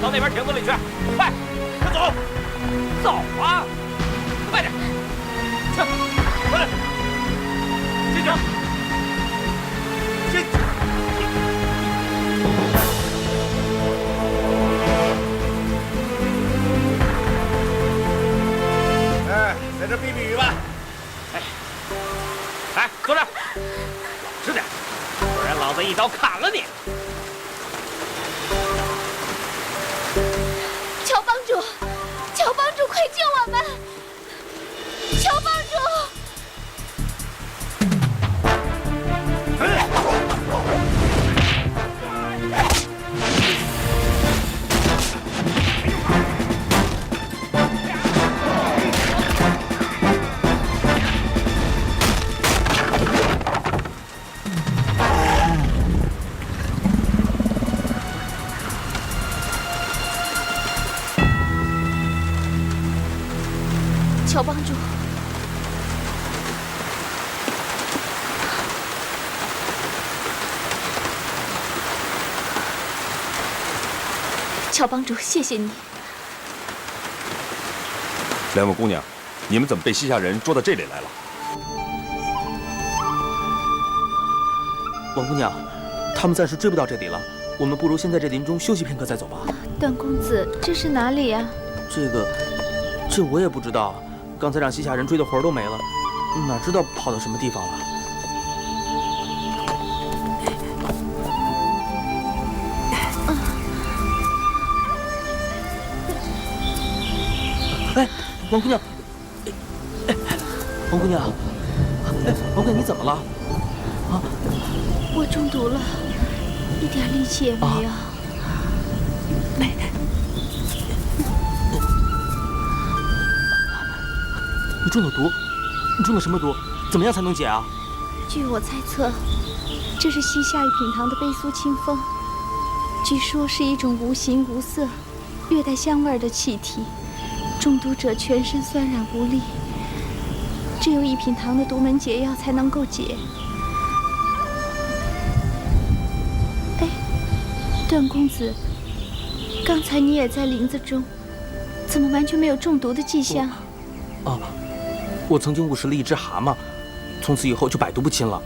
到那边亭子里去，快，快走，走啊，快点，去，回来，进去，进去。哎，在这避避雨吧。哎，来，坐这儿，老实点，不然老子一刀砍了你。 求帮主！求帮主，快救我们！求帮主！求帮主！求帮主，谢谢你。两位姑娘，你们怎么被西夏人捉到这里来了？王姑娘，他们暂时追不到这里了，我们不如先在这林中休息片刻再走吧。段公子，这是哪里呀？这我也不知道。 刚才让西夏人追的魂儿都没了，哪知道跑到什么地方了？哎，王姑娘，王姑娘，王姑娘，你怎么了？啊！我中毒了，一点力气也没有。你中了毒，你中了什么毒？怎么样才能解啊？据我猜测，这是西夏玉品堂的悲苏清风，据说是一种无形无色、略带香味的气体，中毒者全身酸软无力，只有一品堂的独门解药才能够解。哎，段公子，刚才你也在林子中，怎么完全没有中毒的迹象？我曾经误食了一只蛤蟆，从此以后就百毒不侵了。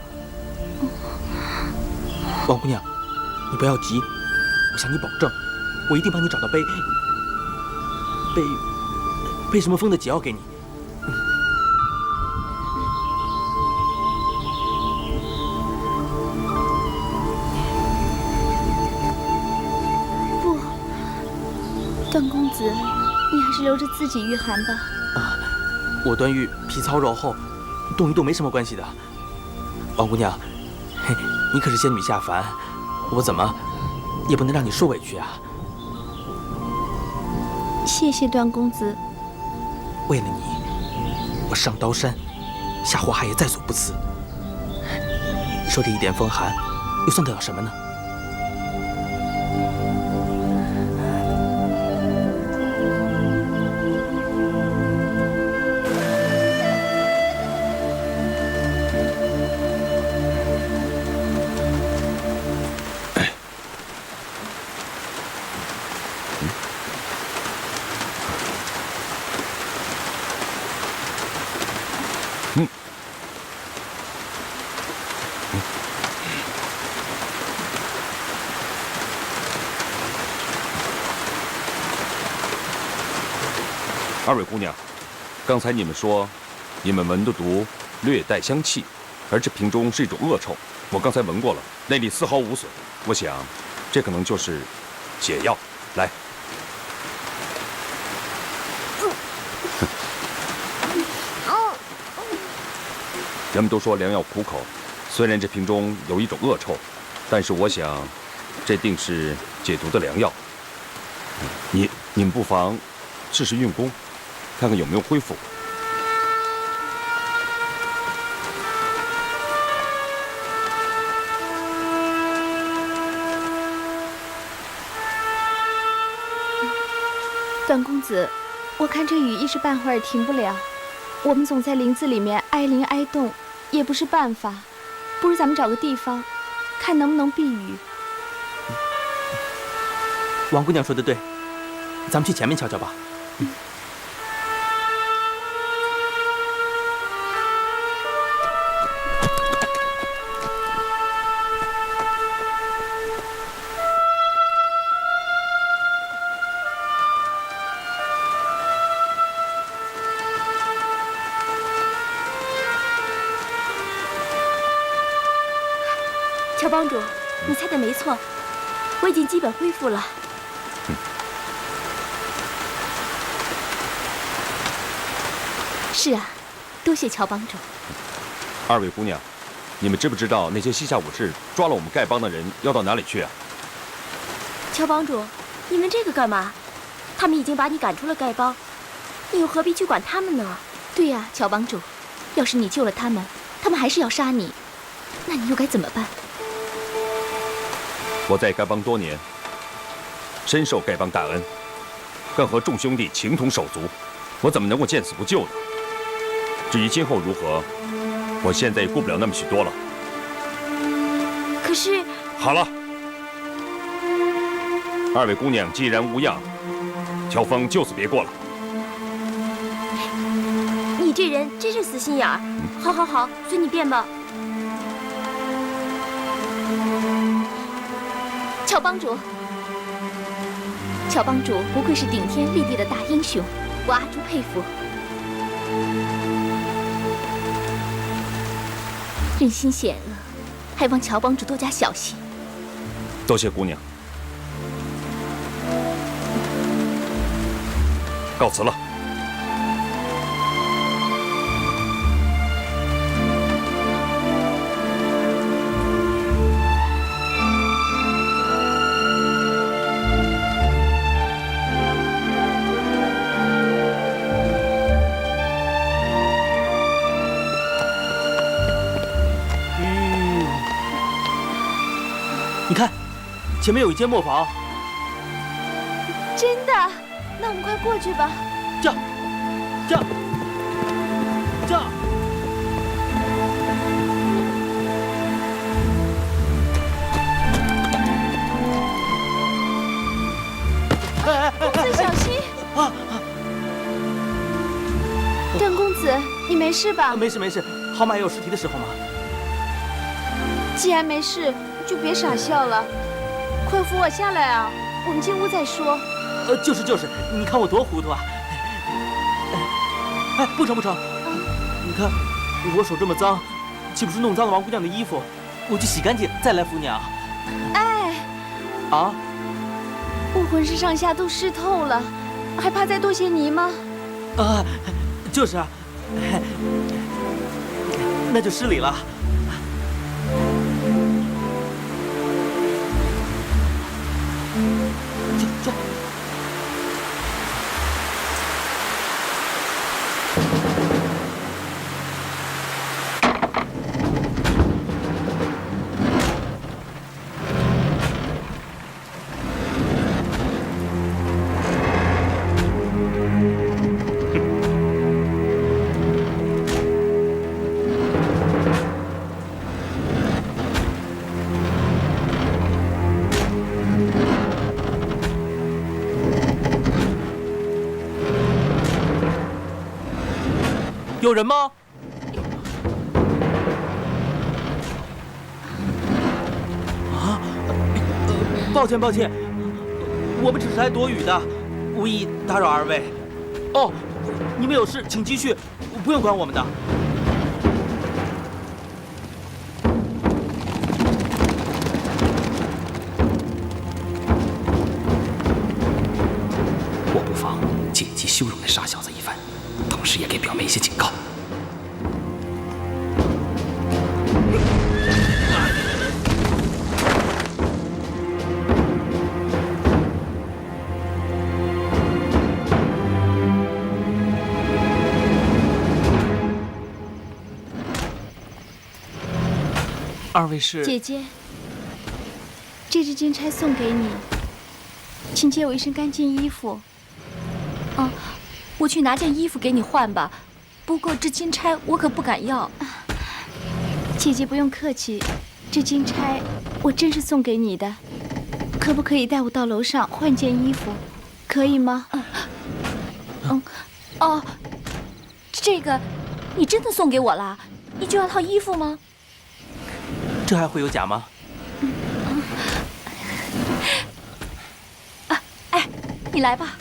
王姑娘，你不要急，我向你保证，我一定帮你找到背什么风的解药给你。不，段公子，你还是留着自己御寒吧。我段誉皮糙肉厚，动一动没什么关系的。王姑娘，嘿，你可是仙女下凡，我怎么也不能让你受委屈啊！谢谢段公子。为了你，我上刀山，下火海也在所不辞。受这一点风寒，又算得了什么呢？二位姑娘，刚才你们说，你们闻的毒略带香气，而这瓶中是一种恶臭。我刚才闻过了，内里丝毫无损。我想，这可能就是解药。来，人们都说良药苦口，虽然这瓶中有一种恶臭，但是我想，这定是解毒的良药。你们不妨试试运功。 看看有没有恢复。段公子，我看这雨一时半会儿也停不了，我们总在林子里面挨淋挨冻，也不是办法。不如咱们找个地方，看能不能避雨。王姑娘说的对，咱们去前面瞧瞧吧。乔帮主，你猜的没错，我已经基本恢复了。是啊，多谢乔帮主。二位姑娘，你们知不知道那些西夏武士抓了我们丐帮的人要到哪里去啊？乔帮主，你问这个干嘛？他们已经把你赶出了丐帮，你又何必去管他们呢？对呀，乔帮主，要是你救了他们，他们还是要杀你，那你又该怎么办？我在丐帮多年，深受丐帮大恩，更和众兄弟情同手足，我怎么能够见死不救呢？至于今后如何，我现在也顾不了那么许多了。可是，好了，二位姑娘既然无恙，乔峰就此别过了。你这人真是死心眼儿。好好好，随你便吧。乔帮主，乔帮主不愧是顶天立地的大英雄，我阿朱佩服。人心险恶，还望乔帮主多加小心。多谢姑娘，告辞了。你看，前面有一间磨坊。真的？那我们快过去吧。这样，这样，这样。公子小心！啊！段公子，你没事吧？没事没事，好马也有失蹄的时候嘛。既然没事，就别傻笑了，快扶我下来啊！我们进屋再说。就是，你看我多糊涂啊！哎，不成，你看我手这么脏，岂不是弄脏了王姑娘的衣服？我去洗干净再来扶你啊！哎，啊！我浑身上下都湿透了，还怕再多些泥吗？啊，就是啊，那就失礼了。走。有人吗？啊，抱歉，我们只是来躲雨的，无意打扰二位。哦，你们有事请继续，不用管我们的。我不妨借机羞辱那傻小子一番，同时也给表妹一些警告。二位是？姐姐，这支金钗送给你，请借我一身干净衣服。哦，我去拿件衣服给你换吧。不过这金钗我可不敢要。姐姐不用客气，这金钗我真是送给你的。可不可以带我到楼上换件衣服？可可以吗？哦，这个你真的送给我了？你就要套衣服吗？这还会有假吗？哎，你来吧。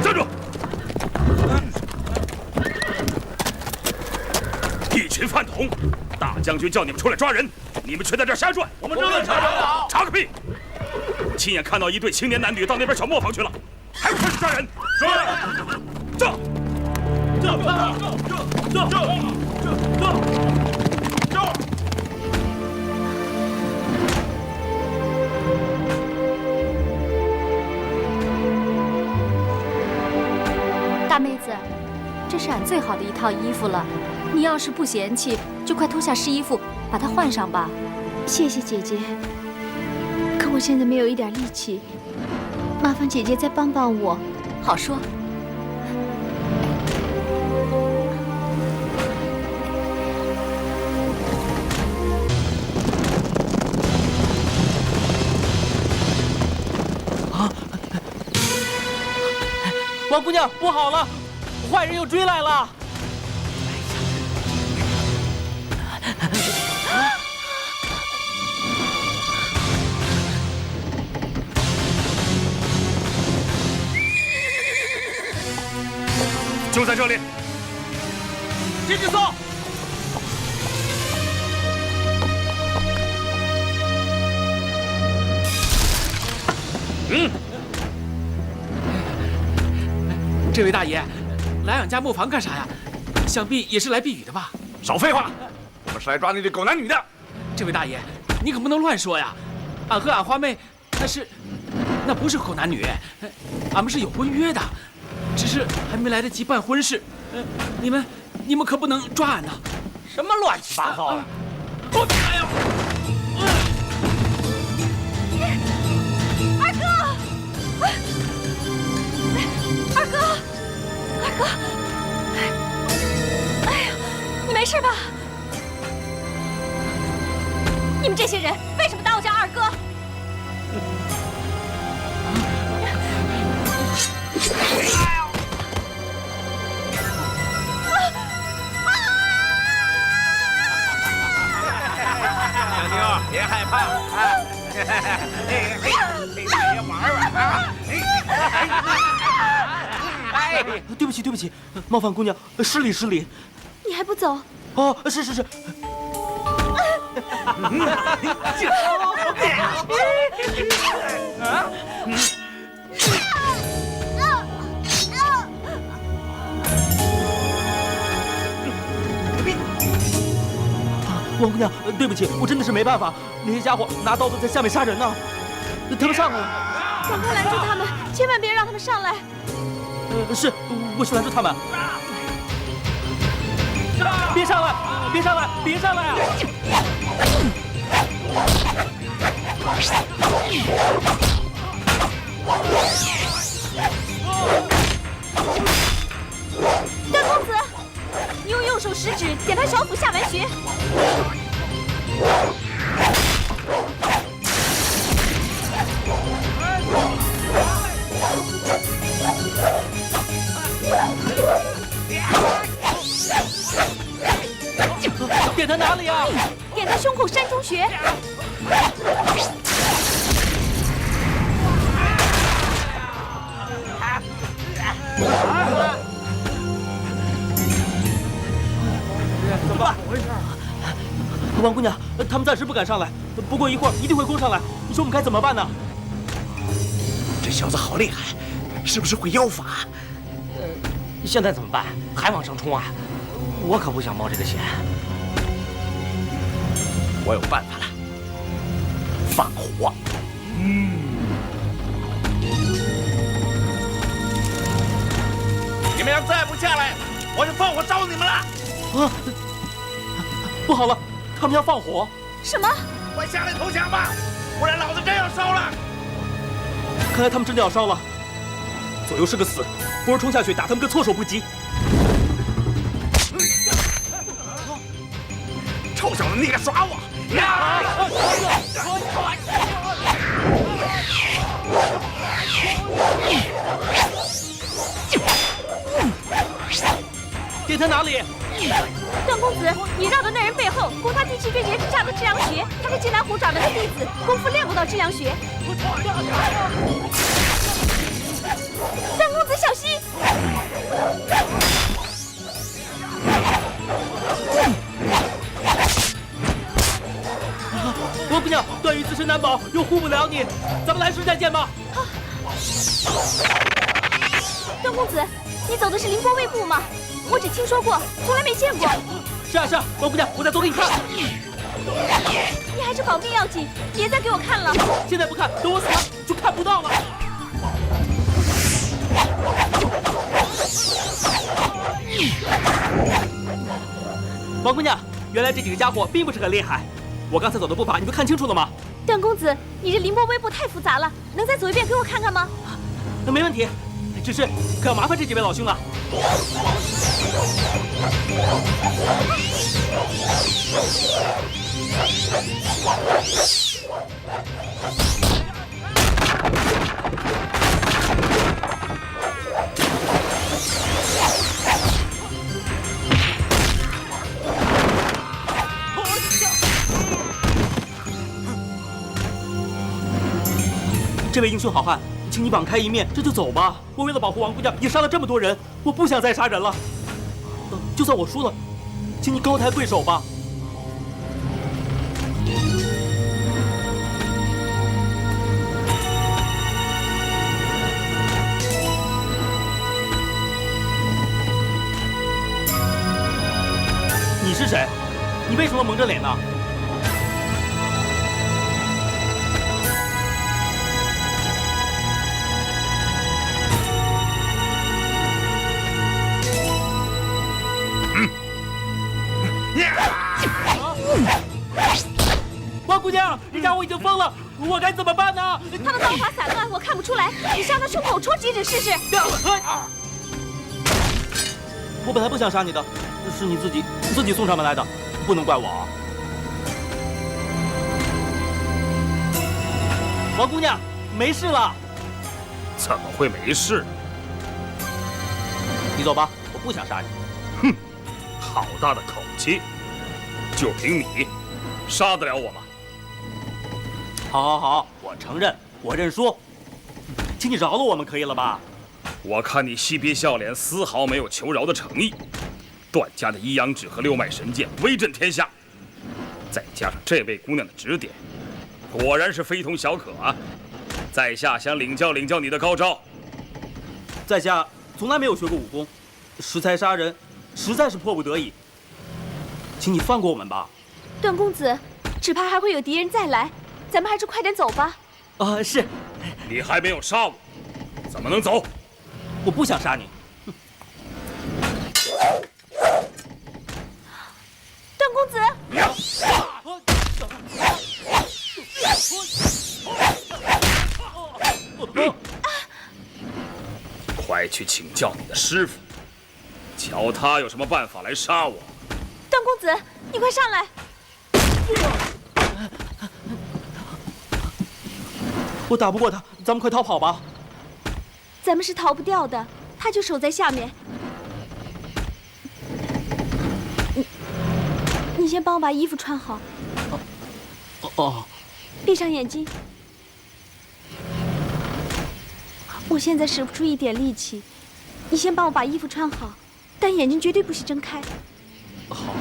站住！一群饭桶！大将军叫你们出来抓人，你们却在这儿瞎转。我们正在查找，查个屁！亲眼看到一对青年男女到那边小磨坊去了，还不快去抓人！抓！大妹子，这是俺最好的一套衣服了，你要是不嫌弃，就快脱下湿衣服把它换上吧。谢谢姐姐，可我现在没有一点力气，麻烦姐姐再帮帮我。好说。王姑娘，不好了，坏人又追来了！就在这里，进去搜！这位大爷，来俺家磨坊干啥呀？想必也是来避雨的吧？少废话，我们是来抓那对狗男女的。这位大爷，你可不能乱说呀！俺和俺花妹那不是狗男女，俺们是有婚约的，只是还没来得及办婚事。你们可不能抓俺呐！什么乱七八糟的！哎呀！二哥，哎呀，你没事吧？你们这些人为什么打我家二哥？小妞，别害怕，别玩玩啊！对不起，对不起，冒犯姑娘，失礼失礼。你还不走？哦，是。王姑娘，对不起，我真的是没办法，那些家伙拿刀子在下面杀人呢，他们上来了。赶快拦住他们，千万别让他们上来。是，我去拦住他们。别上来！别上来！别上来啊！段公子，你用右手食指点他小腹下门穴。点他哪里啊？点他胸口山中穴。怎么办？王姑娘，他们暂时不敢上来，不过一会儿一定会攻上来。你说我们该怎么办呢？这小子好厉害，是不是会妖法？现在怎么办？还往上冲啊？我可不想冒这个险。我有办法了，放火。你们要再不下来，我就放火烧你们了。啊！不好了，他们要放火。什么？快下来投降吧，不然老子真要烧了！看来他们真的要烧了。左右是个死，不如冲下去打他们个措手不及。臭小子，你敢耍我！电台哪里？段公子，你绕到那人背后，攻他第7追劫之下的至阳穴。他是济南虎掌门的弟子，功夫练不到至阳穴。段公子小心！王姑娘，段誉自身难保，又护不了你，咱们来世再见吧。段公子，你走的是凌波微步吗？我只听说过，从来没见过。是啊是啊，王姑娘，我再走给你看。你还是保命要紧，别再给我看了。现在不看，等我死了就看不到了。王姑娘，原来这几个家伙并不是很厉害。我刚才走的步伐，你们看清楚了吗？段公子，你这凌波微步太复杂了，能再走一遍给我看看吗？没问题，只是可要麻烦这几位老兄了。这位英雄好汉，请你网开一面，这就走吧。我为了保护王姑娘，也杀了这么多人，我不想再杀人了。就算我输了，请你高抬贵手吧。你是谁？你为什么蒙着脸呢？王姑娘，这家伙已经疯了，我该怎么办呢？他们刀法散乱，我看不出来。你向他胸口戳几指试试。我本来不想杀你的，是你自己送上门来的，不能怪我啊。王姑娘，没事了。怎么会没事？你走吧，我不想杀你。哼，好大的口气！就凭你，杀得了我吗？好，我承认，我认输，请你饶了我们，可以了吧？我看你嬉皮笑脸，丝毫没有求饶的诚意。段家的一阳指和六脉神剑威震天下，再加上这位姑娘的指点，果然是非同小可啊！在下想领教你的高招。在下从来没有学过武功，识财杀人，实在是迫不得已，请你放过我们吧。段公子，只怕还会有敌人再来，咱们还是快点走吧。是。你还没有杀我，怎么能走？我不想杀你。段公子，快去请教你的师傅，瞧他有什么办法来杀我。段公子，你快上来！我打不过他，咱们快逃跑吧。咱们是逃不掉的，他就守在下面。你先帮我把衣服穿好。闭上眼睛。我现在使不出一点力气，你先帮我把衣服穿好，但眼睛绝对不许睁开。好。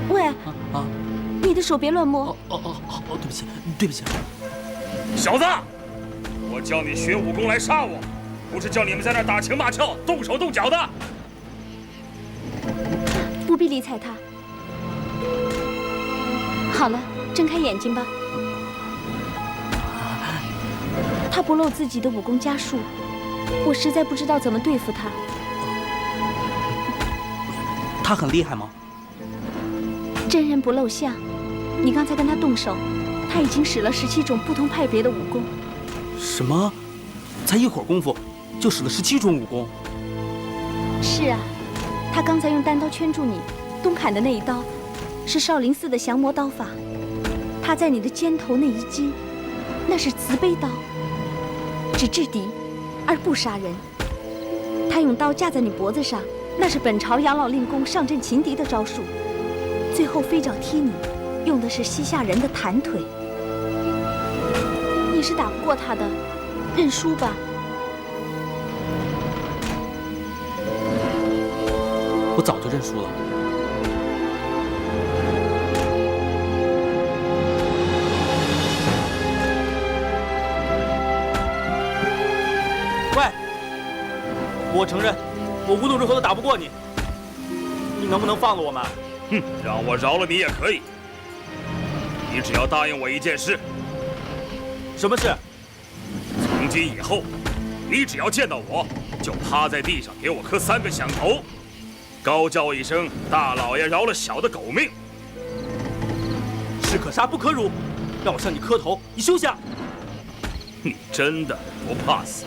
喂，你的手别乱摸。对不起。小子，我教你学武功来杀我，不是叫你们在那儿打情骂俏、动手动脚的。不必理睬他。好了，睁开眼睛吧。他不露自己的武功家术，我实在不知道怎么对付他。他很厉害吗？真人不露相，你刚才跟他动手，他已经使了17种不同派别的武功。什么？才一会儿功夫就使了17种武功？是啊，他刚才用单刀圈住你，东砍的那一刀，是少林寺的降魔刀法。他在你的肩头那一击，那是慈悲刀，只制敌，而不杀人。他用刀架在你脖子上，那是本朝杨老令公上阵擒敌的招数。最后飞脚踢你，用的是西夏人的弹腿。你是打不过他的，认输吧。我早就认输了。喂，我承认，我无论如何都打不过你，你能不能放了我们？哼，让我饶了你也可以。你只要答应我一件事。什么事？从今以后，你只要见到我，就趴在地上给我磕3个响头，高叫一声“大老爷饶了小的狗命”。士可杀不可辱，让我向你磕头，你休想！你真的不怕死？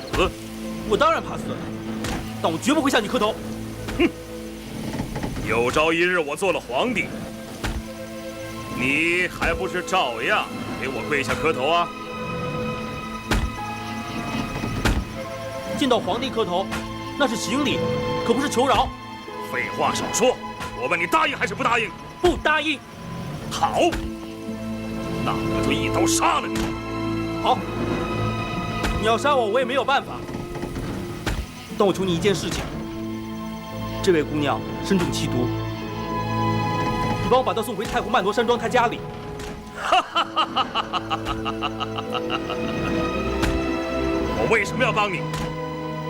我当然怕死，但我绝不会向你磕头。哼！有朝一日我做了皇帝，你还不是照样给我跪下磕头啊？见到皇帝磕头，那是行礼，可不是求饶。废话少说，我问你答应还是不答应？不答应。好，那我就一刀杀了你。好，你要杀我，我也没有办法。但我求你一件事情，这位姑娘身中7毒，你帮我把她送回太湖曼陀山庄她家里。我为什么要帮你？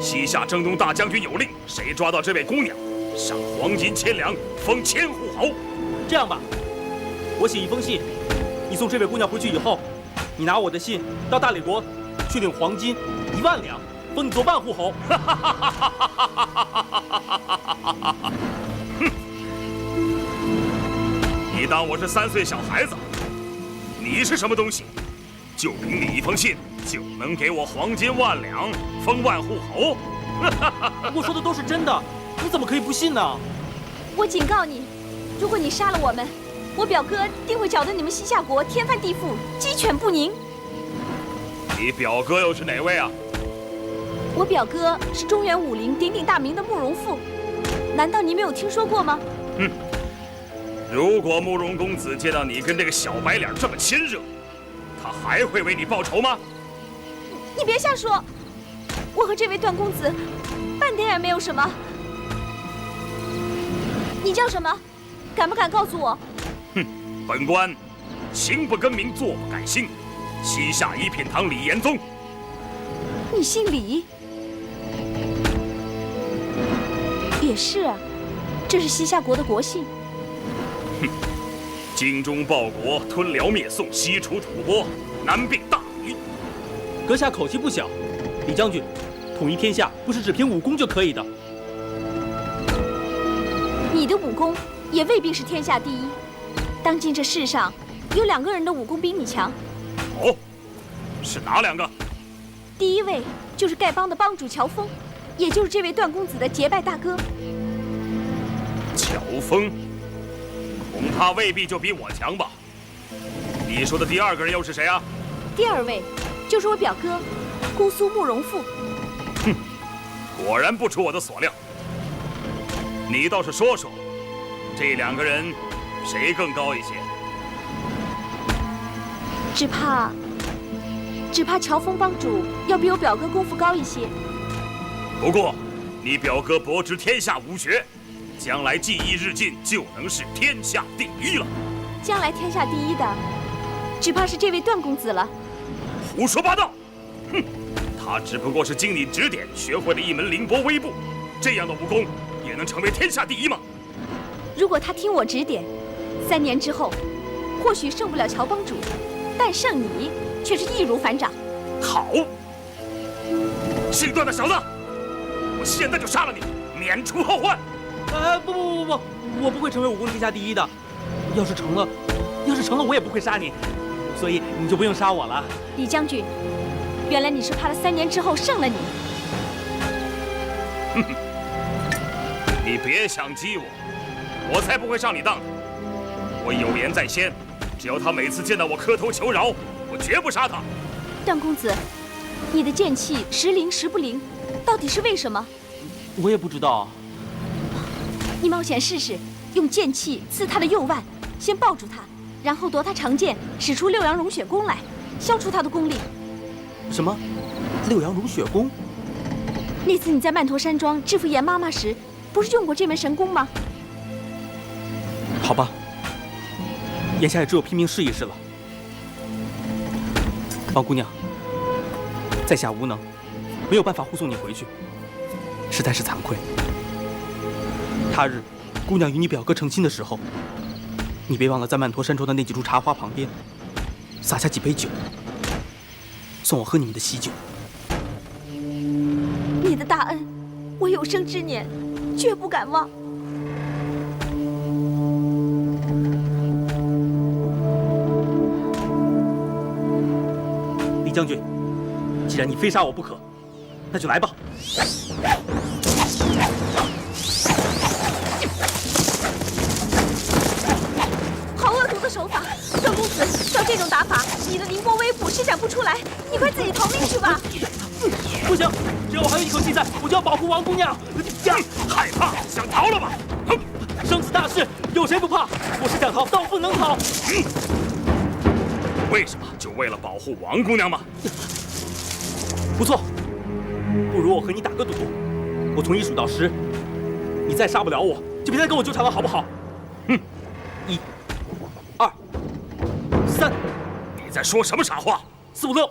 西夏征东大将军有令，谁抓到这位姑娘，赏黄金1000两，封千户侯。这样吧，我写一封信，你送这位姑娘回去以后，你拿我的信到大理国去领黄金1万两，封你做万户侯。哼！你当我是3岁小孩子？你是什么东西？就凭你一封信，就能给我黄金1万两，封万户侯？我说的都是真的，你怎么可以不信呢？我警告你，如果你杀了我们，我表哥定会搅得你们西夏国天翻地覆，鸡犬不宁。你表哥又是哪位啊？我表哥是中原武林鼎鼎大名的慕容复，难道你没有听说过吗？哼！如果慕容公子见到你跟这个小白脸这么亲热，他还会为你报仇吗？你别瞎说，我和这位段公子半点也没有什么。你叫什么？敢不敢告诉我？哼，本官行不更名，坐不改姓，西夏一品堂李延宗。你姓李？也是啊，这是西夏国的国姓。哼，精忠报国，吞辽灭宋，西除吐蕃，南并大夷。阁下口气不小，李将军，统一天下不是只凭武功就可以的。你的武功也未必是天下第一。当今这世上有2个人的武功比你强。哦，是哪2个？第一位就是丐帮的帮主乔峰，也就是这位段公子的结拜大哥。乔峰，恐怕未必就比我强吧？你说的第2个人又是谁啊？第2位就是我表哥，姑苏慕容复。哼，果然不出我的所料。你倒是说说，这2个人谁更高一些？只怕乔峰帮主要比我表哥功夫高一些。不过，你表哥博知天下武学，将来技艺日进，就能是天下第一了。将来天下第一的，只怕是这位段公子了。胡说八道！哼，他只不过是经你指点，学会了一门凌波微步，这样的武功也能成为天下第一吗？如果他听我指点，3年之后，或许胜不了乔帮主，但胜你却是易如反掌。好，姓段的小子，我现在就杀了你，免除后患。不，我不会成为武功天下第一的。要是成了，我也不会杀你，所以你就不用杀我了。李将军，原来你是怕了3年之后胜了你。哼哼，你别想激我，我才不会上你当的。我有言在先，只要他每次见到我磕头求饶，我绝不杀他。段公子，你的剑气时灵时不灵，到底是为什么？我也不知道。你冒险试试，用剑气刺他的右腕，先抱住他，然后夺他长剑，使出六阳融血功来，消除他的功力。什么？六阳融血功？那次你在曼陀山庄制服严妈妈时，不是用过这门神功吗？好吧，眼下也只有拼命试一试了。王姑娘，在下无能，没有办法护送你回去，实在是惭愧。他日，姑娘与你表哥成亲的时候，你别忘了在曼陀山庄的那几株茶花旁边，洒下几杯酒，送我喝你们的喜酒。你的大恩，我有生之年绝不敢忘。李将军，既然你非杀我不可，那就来吧。好恶毒的手法，段公子，照这种打法，你的凌波微步施展不出来，你快自己逃命去吧。不行，只要我还有一口气在，我就要保护王姑娘。害怕，想逃了吧？哼，生死大事，有谁不怕？我是想逃，但我不能逃。为什么？就为了保护王姑娘吗？不错，不如我和你打个赌，我从1数到10，你再杀不了我，就别再跟我纠缠了，好不好？1、2、3。你在说什么傻话？4、5、6。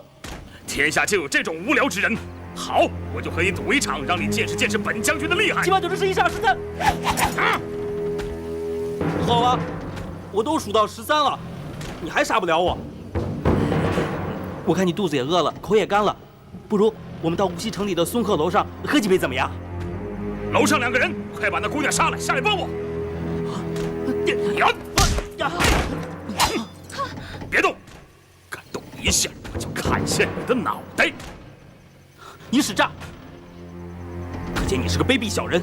天下就有这种无聊之人。好，我就和你赌一场，让你见识见识本将军的厉害。7、8、9、10、11、12、13。好了，我都数到13了，你还杀不了我。我看你肚子也饿了，口也干了，不如我们到无锡城里的松鹤楼上喝几杯怎么样？楼上2个人，快把那姑娘杀了，下来帮我。别动，敢动一下，我就砍下你的脑袋。你使诈，可见你是个卑鄙小人。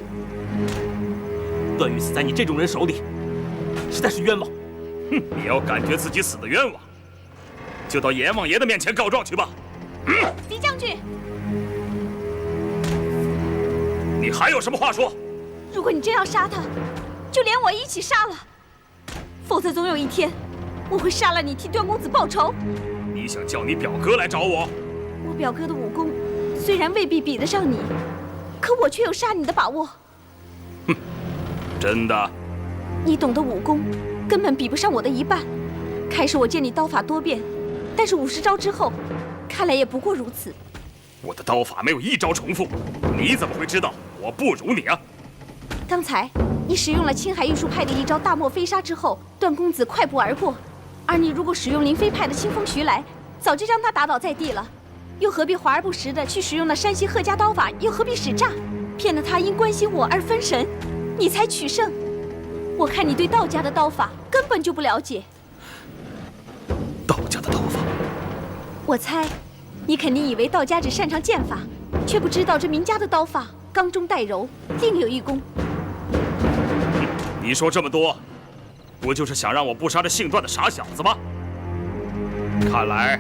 段誉死在你这种人手里，实在是冤枉。哼，你要感觉自己死得冤枉，就到阎王爷的面前告状去吧。李将军，你还有什么话说？如果你真要杀他，就连我一起杀了，否则总有一天，我会杀了你，替段公子报仇。你想叫你表哥来找我？我表哥的武功虽然未必比得上你，可我却有杀你的把握。哼，真的？你懂得武功，根本比不上我的一半。开始我见你刀法多变，但是50招之后，看来也不过如此。我的刀法没有1招重复，你怎么会知道我不如你啊？刚才你使用了青海玉树派的一招大漠飞沙之后，段公子快步而过，而你如果使用林飞派的清风徐来，早就将他打倒在地了。又何必华而不实的去使用那山西贺家刀法？又何必使诈，骗得他因关心我而分神，你才取胜？我看你对道家的刀法根本就不了解。道家的刀法？我猜，你肯定以为道家只擅长剑法，却不知道这名家的刀法刚中带柔，另有一功。你说这么多，不就是想让我不杀这姓段的傻小子吗？看来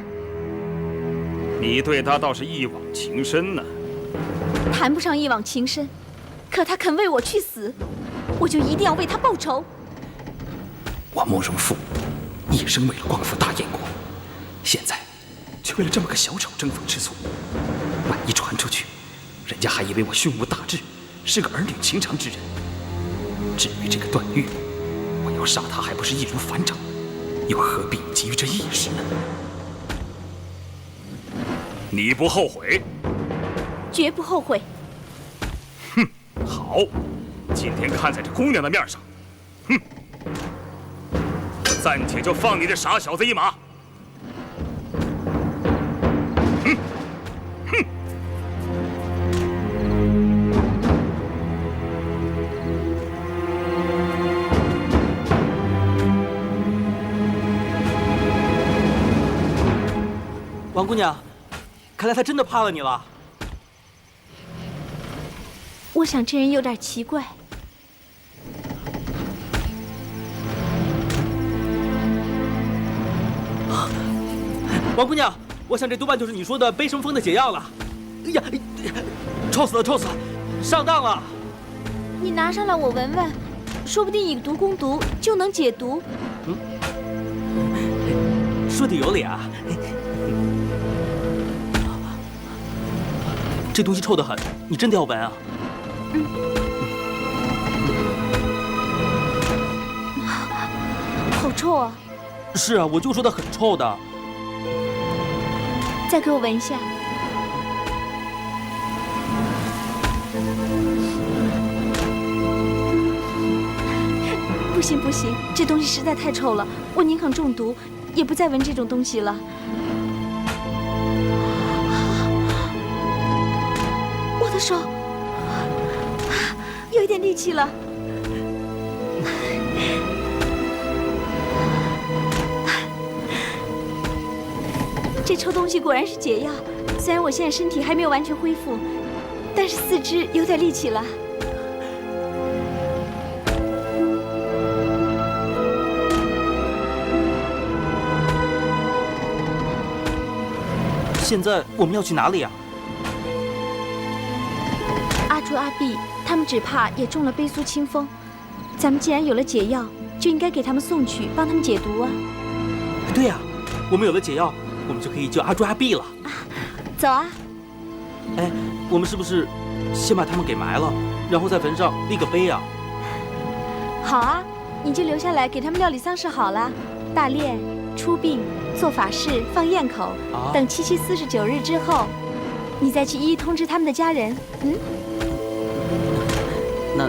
你对他倒是一往情深呢。谈不上一往情深，可他肯为我去死，我就一定要为他报仇。我慕容复一生为了光复大燕国，现在却为了这么个小丑争风吃醋。万一传出去，人家还以为我胸无大志，是个儿女情长之人。至于这个段誉，我要杀他还不是易如反掌，又何必急于这一时呢？你不后悔？绝不后悔。哼，好，今天看在这姑娘的面上，哼，我暂且就放你这傻小子一马。哼，哼。姑娘，看来他真的怕了你了。我想这人有点奇怪。王姑娘，我想这多半就是你说的悲生风的解药了。哎呀，臭死了，臭死了，上当了！你拿上来我闻闻，说不定以毒攻毒就能解毒。说的有理啊。这东西臭得很，你真的要闻啊？好臭啊！是啊，我就说它很臭的。再给我闻一下。不行不行，这东西实在太臭了，我宁肯中毒，也不再闻这种东西了。我的手有一点力气了。这臭东西果然是解药，虽然我现在身体还没有完全恢复，但是四肢有点力气了。现在我们要去哪里啊？阿朱、阿碧他们只怕也中了悲苏清风，咱们既然有了解药，就应该给他们送去，帮他们解毒啊。对呀，我们有了解药，我们就可以救阿朱、阿碧了。走啊！哎，我们是不是先把他们给埋了，然后在坟上立个碑啊？好啊，你就留下来给他们料理丧事好了。大殓、出殡、做法事、放堰口，等7期49日之后，你再去一一通知他们的家人。那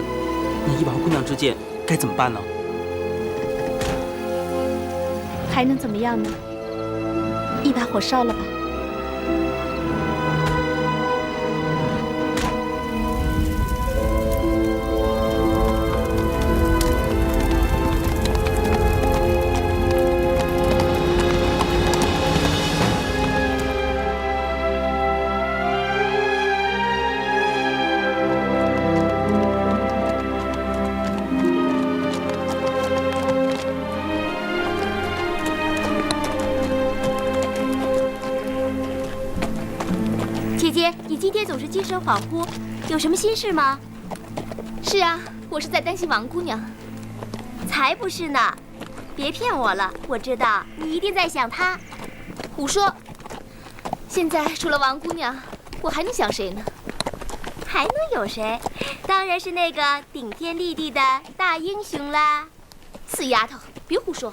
一王姑娘之剑该怎么办呢？还能怎么样呢？一把火烧了吧。姐姐，你今天总是精神恍惚，有什么心事吗？是啊，我是在担心王姑娘。才不是呢！别骗我了，我知道你一定在想她。胡说！现在除了王姑娘，我还能想谁呢？还能有谁？当然是那个顶天立地的大英雄啦！死丫头，别胡说！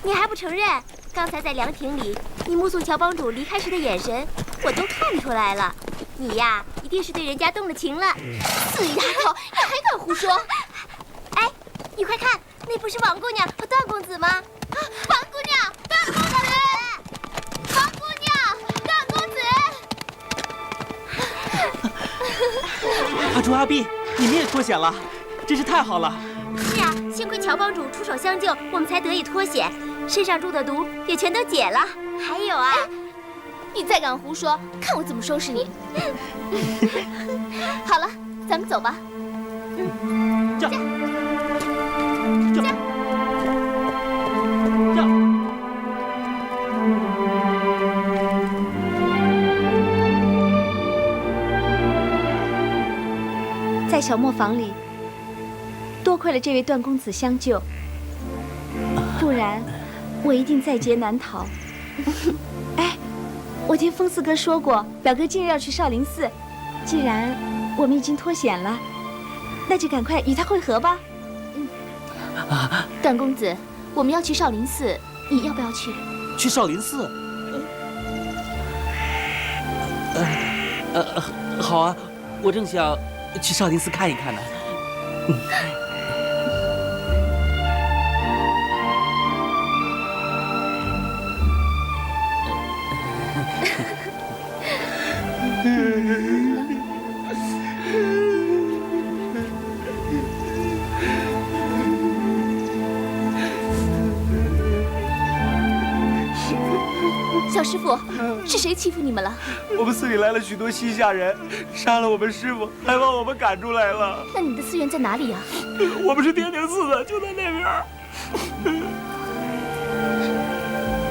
你还不承认？刚才在凉亭里，你目送乔帮主离开时的眼神，我都看出来了。你呀，一定是对人家动了情了。死丫头，你还敢胡说？哎，你快看，那不是王姑娘和段公子吗？王姑娘，段公子！王姑娘，段公子！阿朱、阿碧，你们也脱险了，真是太好了。是啊，幸亏乔帮主出手相救，我们才得以脱险，身上中的毒也全都解了。还有啊，你再敢胡说，看我怎么收拾你！好了，咱们走吧。这。在小磨坊里，多亏了这位段公子相救，不然我一定在劫难逃。哎，我听风四哥说过，表哥近日要去少林寺。既然我们已经脱险了，那就赶快与他会合吧。段公子，我们要去少林寺，你要不要去？去少林寺？好啊，我正想去少林寺看一看呢。小师傅，是谁欺负你们了？我们寺里来了许多西夏人，杀了我们师傅，还把我们赶出来了。那你们的寺院在哪里呀？我们是天庭寺的，就在那边。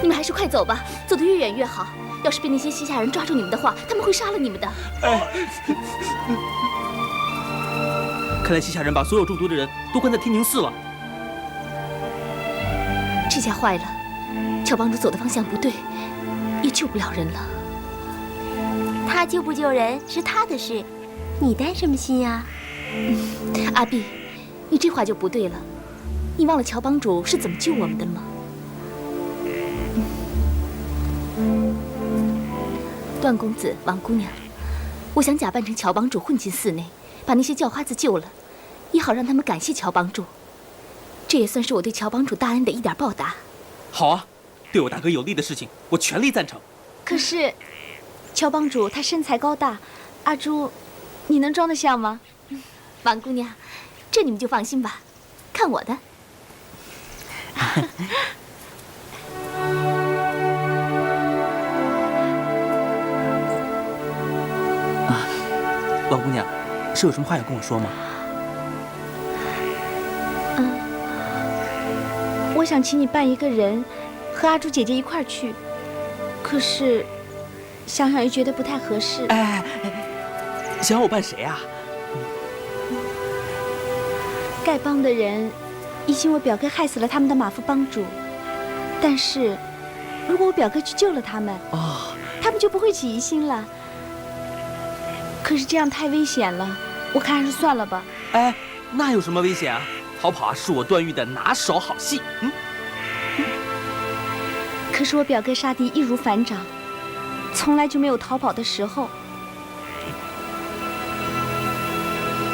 你们还是快走吧，走得越远越好。要是被那些西夏人抓住你们的话，他们会杀了你们的。看来西夏人把所有中毒的人都关在天庭寺了。这下坏了，乔帮主走的方向不对，也救不了人了。他救不救人是他的事，你担什么心呀？阿碧，你这话就不对了。你忘了乔帮主是怎么救我们的了吗？段公子、王姑娘，我想假扮成乔帮主混进寺内，把那些叫花子救了，也好让他们感谢乔帮主。这也算是我对乔帮主大恩的一点报答。好啊，对我大哥有利的事情，我全力赞成。可是，乔帮主他身材高大，阿朱，你能装得下吗？王姑娘，这你们就放心吧，看我的。王姑娘，是有什么话要跟我说吗？我想请你扮一个人，和阿朱姐姐一块儿去。可是，想想又觉得不太合适。想要我扮谁啊？丐帮的人疑心我表哥害死了他们的马夫帮主，但是，如果我表哥去救了他们，他们就不会起疑心了。可是这样太危险了，我看还是算了吧。那有什么危险啊？逃跑是我段誉的拿手好戏。可是我表哥杀敌易如反掌，从来就没有逃跑的时候。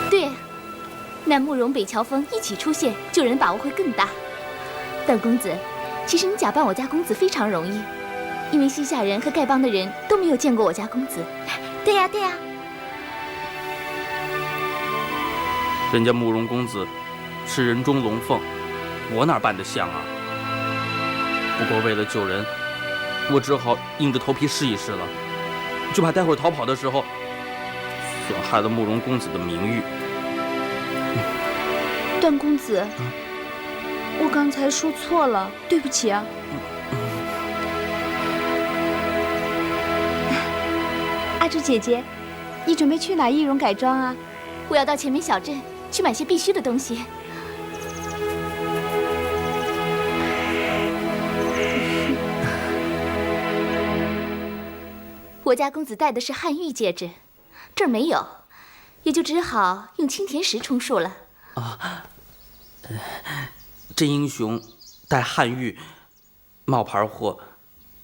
对，南慕容、北乔峰一起出现，救人把握会更大。段公子，其实你假扮我家公子非常容易，因为西夏人和丐帮的人都没有见过我家公子。对呀，对呀。人家慕容公子是人中龙凤，我哪扮得像啊？不过为了救人，我只好硬着头皮试一试了，就怕待会儿逃跑的时候损害了慕容公子的名誉。段公子，我刚才说错了，对不起啊。阿朱姐姐，你准备去哪易容改装啊？我要到前面小镇去买些必须的东西。我家公子戴的是汉玉戒指，这儿没有，也就只好用青田石充数了。真英雄戴汉玉，冒牌货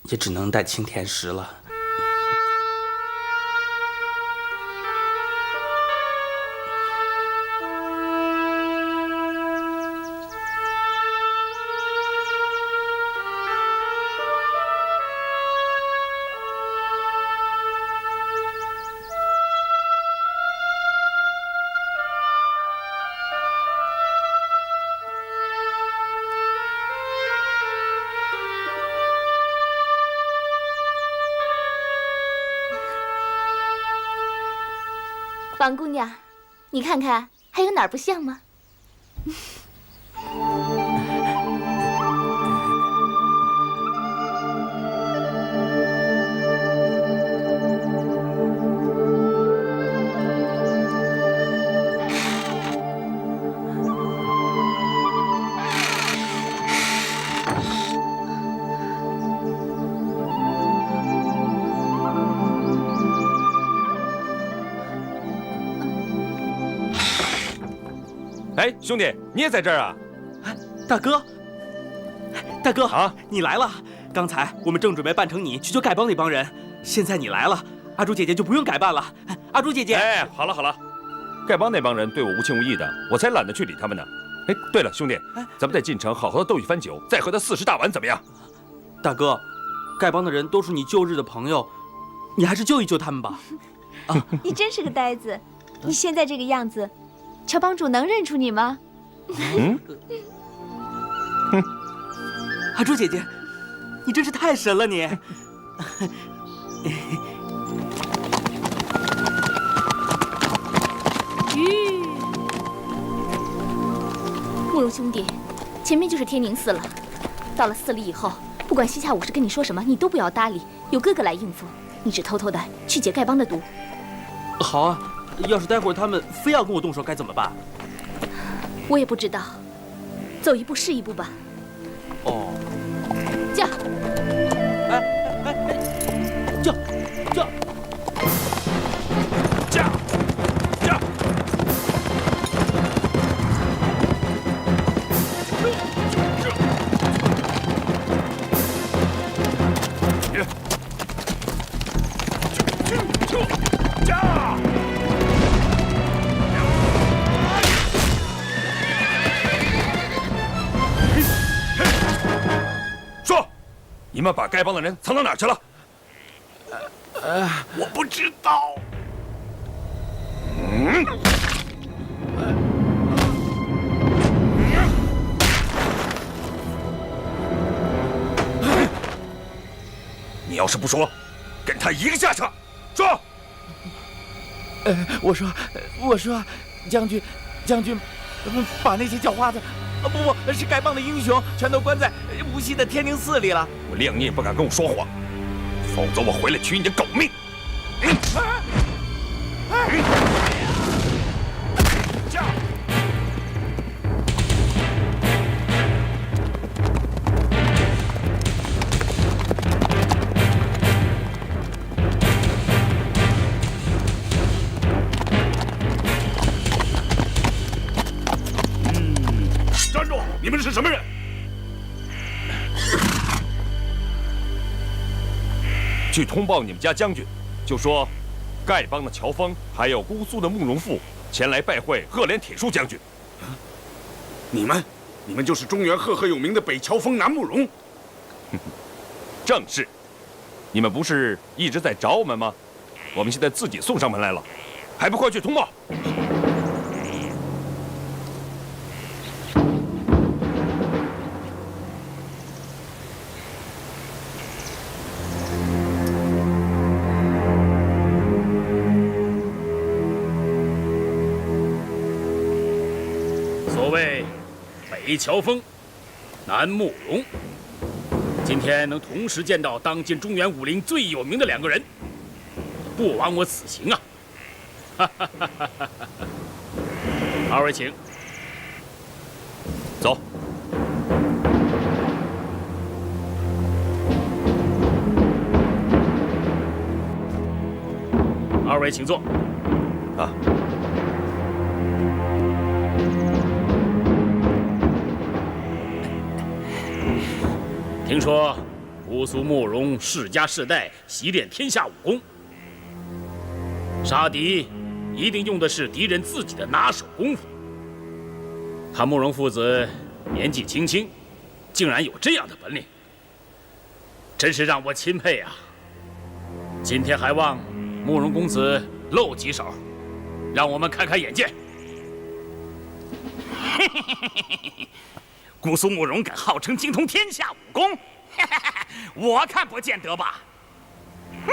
也只能戴青田石了。王姑娘，你看看还有哪儿不像吗？哎，兄弟，你也在这儿啊？大哥，大哥啊，你来了！刚才我们正准备扮成你去救丐帮那帮人，现在你来了，阿朱姐姐就不用改扮了。阿朱姐姐，哎，好了好了，丐帮那帮人对我无情无义的，我才懒得去理他们呢。哎，对了，兄弟，咱们在进城好好的斗一番酒，再喝他40大碗怎么样？大哥，丐帮的人都是你旧日的朋友，你还是救一救他们吧。你真是个呆子，你现在这个样子，乔帮主能认出你吗？阿朱姐姐，你真是太神了你！慕容兄弟，前面就是天宁寺了。到了寺里以后，不管西夏武士跟你说什么，你都不要搭理，有哥哥来应付。你只偷偷的去解丐帮的毒。好啊，要是待会儿他们非要跟我动手，该怎么办？我也不知道，走一步是一步吧。哦，驾！驾！说，你们把丐帮的人藏到哪儿去了？我不知道。你要是不说，给他一个下场。说。我说，将军，把那些狡猾的，不是丐帮的英雄，全都关在无锡的天宁寺里了。我谅你也不敢跟我说谎，否则我回来取你的狗命。站住！你们是什么人？去通报你们家将军，就说丐帮的乔峰还有姑苏的慕容复前来拜会赫连铁树将军。你们就是中原赫赫有名的北乔峰南慕容？正是。你们不是一直在找我们吗？我们现在自己送上门来了，还不快去通报？所谓北乔峰，南慕容，今天能同时见到当今中原武林最有名的两个人，不枉我此行啊！二位请。走。二位请坐。啊。听说姑苏慕容世家世代习练天下武功，杀敌一定用的是敌人自己的拿手功夫。他慕容父子年纪轻轻，竟然有这样的本领，真是让我钦佩啊！今天还望慕容公子露几手，让我们开开眼界。姑苏慕容敢号称精通天下武功，我看不见得吧？哼！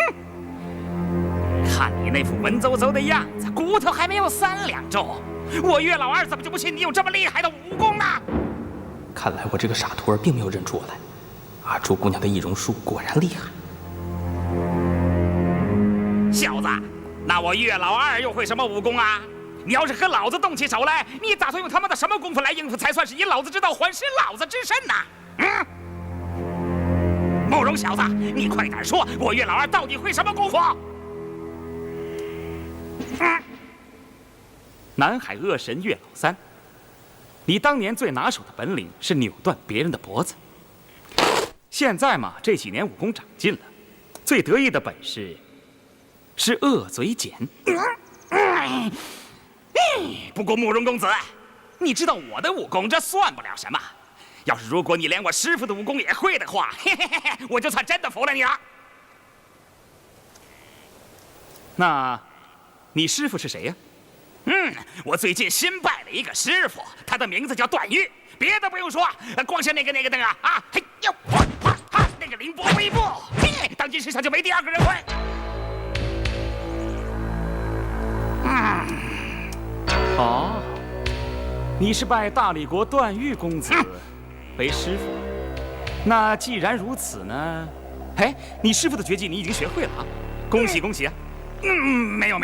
看你那副文绉绉的样子，骨头还没有3两重，我岳老二怎么就不信你有这么厉害的武功呢？看来我这个傻徒儿并没有认出我来，阿朱姑娘的易容术果然厉害。小子，那我岳老二又会什么武功啊？你要是和老子动起手来，你打算用他妈的什么功夫来应付，才算是以老子之道还施老子之身呢？慕容小子，你快点说，我岳老二到底会什么功夫？南海恶神岳老三，你当年最拿手的本领是扭断别人的脖子。现在嘛，这几年武功长进了，最得意的本事是恶嘴剪。不过慕容公子，你知道我的武功这算不了什么。要是如果你连我师傅的武功也会的话，我就算真的服了你了。那，你师傅是谁呀？我最近新拜了一个师傅，他的名字叫段誉。别的不用说，光是那个啊，嘿呦，那个凌波微步，当今世上就没第二个人会。哦，你是拜大理国段誉公子为师傅。那既然如此呢？哎，你师傅的绝技你已经学会了啊！恭喜恭喜啊！没有，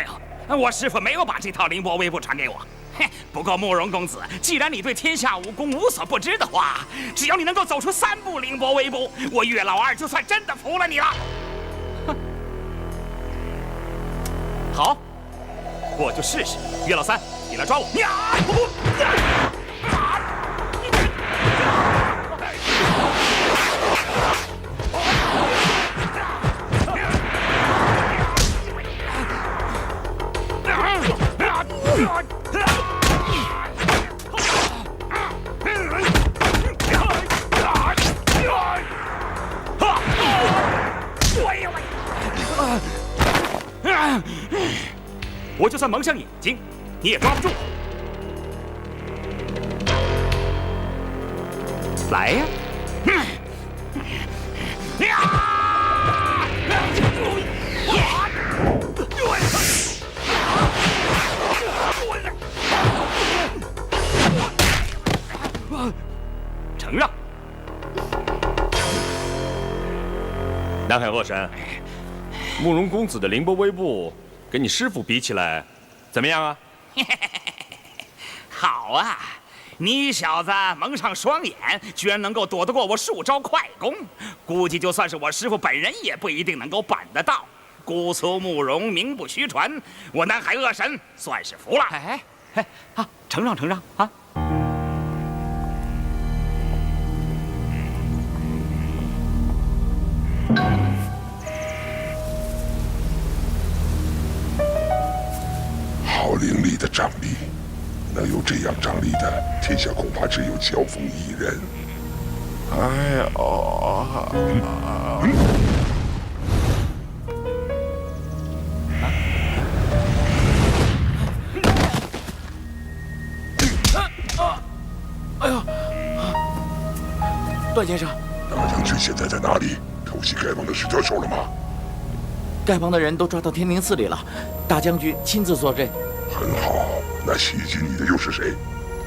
我师傅没有把这套凌波微步传给我。不过慕容公子，既然你对天下武功无所不知的话，只要你能够走出3步凌波微步，我岳老二就算真的服了你了。好，我就试试。岳老三，你来抓我！我就算蒙上眼睛，你也抓不住我。来呀！承让。南海恶神，慕容公子的凌波微步跟你师傅比起来，怎么样啊？好啊，你小子蒙上双眼，居然能够躲得过我数招快攻，估计就算是我师傅本人也不一定能够办得到。姑苏慕容名不虚传，我南海恶神算是服了。承让啊！好凌厉的掌力，能有这样掌力的，天下恐怕只有乔峰一人。哎呀！哎呦！段先生，大将军现在在哪里？偷袭丐帮的事得手了吗？丐帮的人都抓到天宁寺里了，大将军亲自坐镇。很好，那袭击你的又是谁？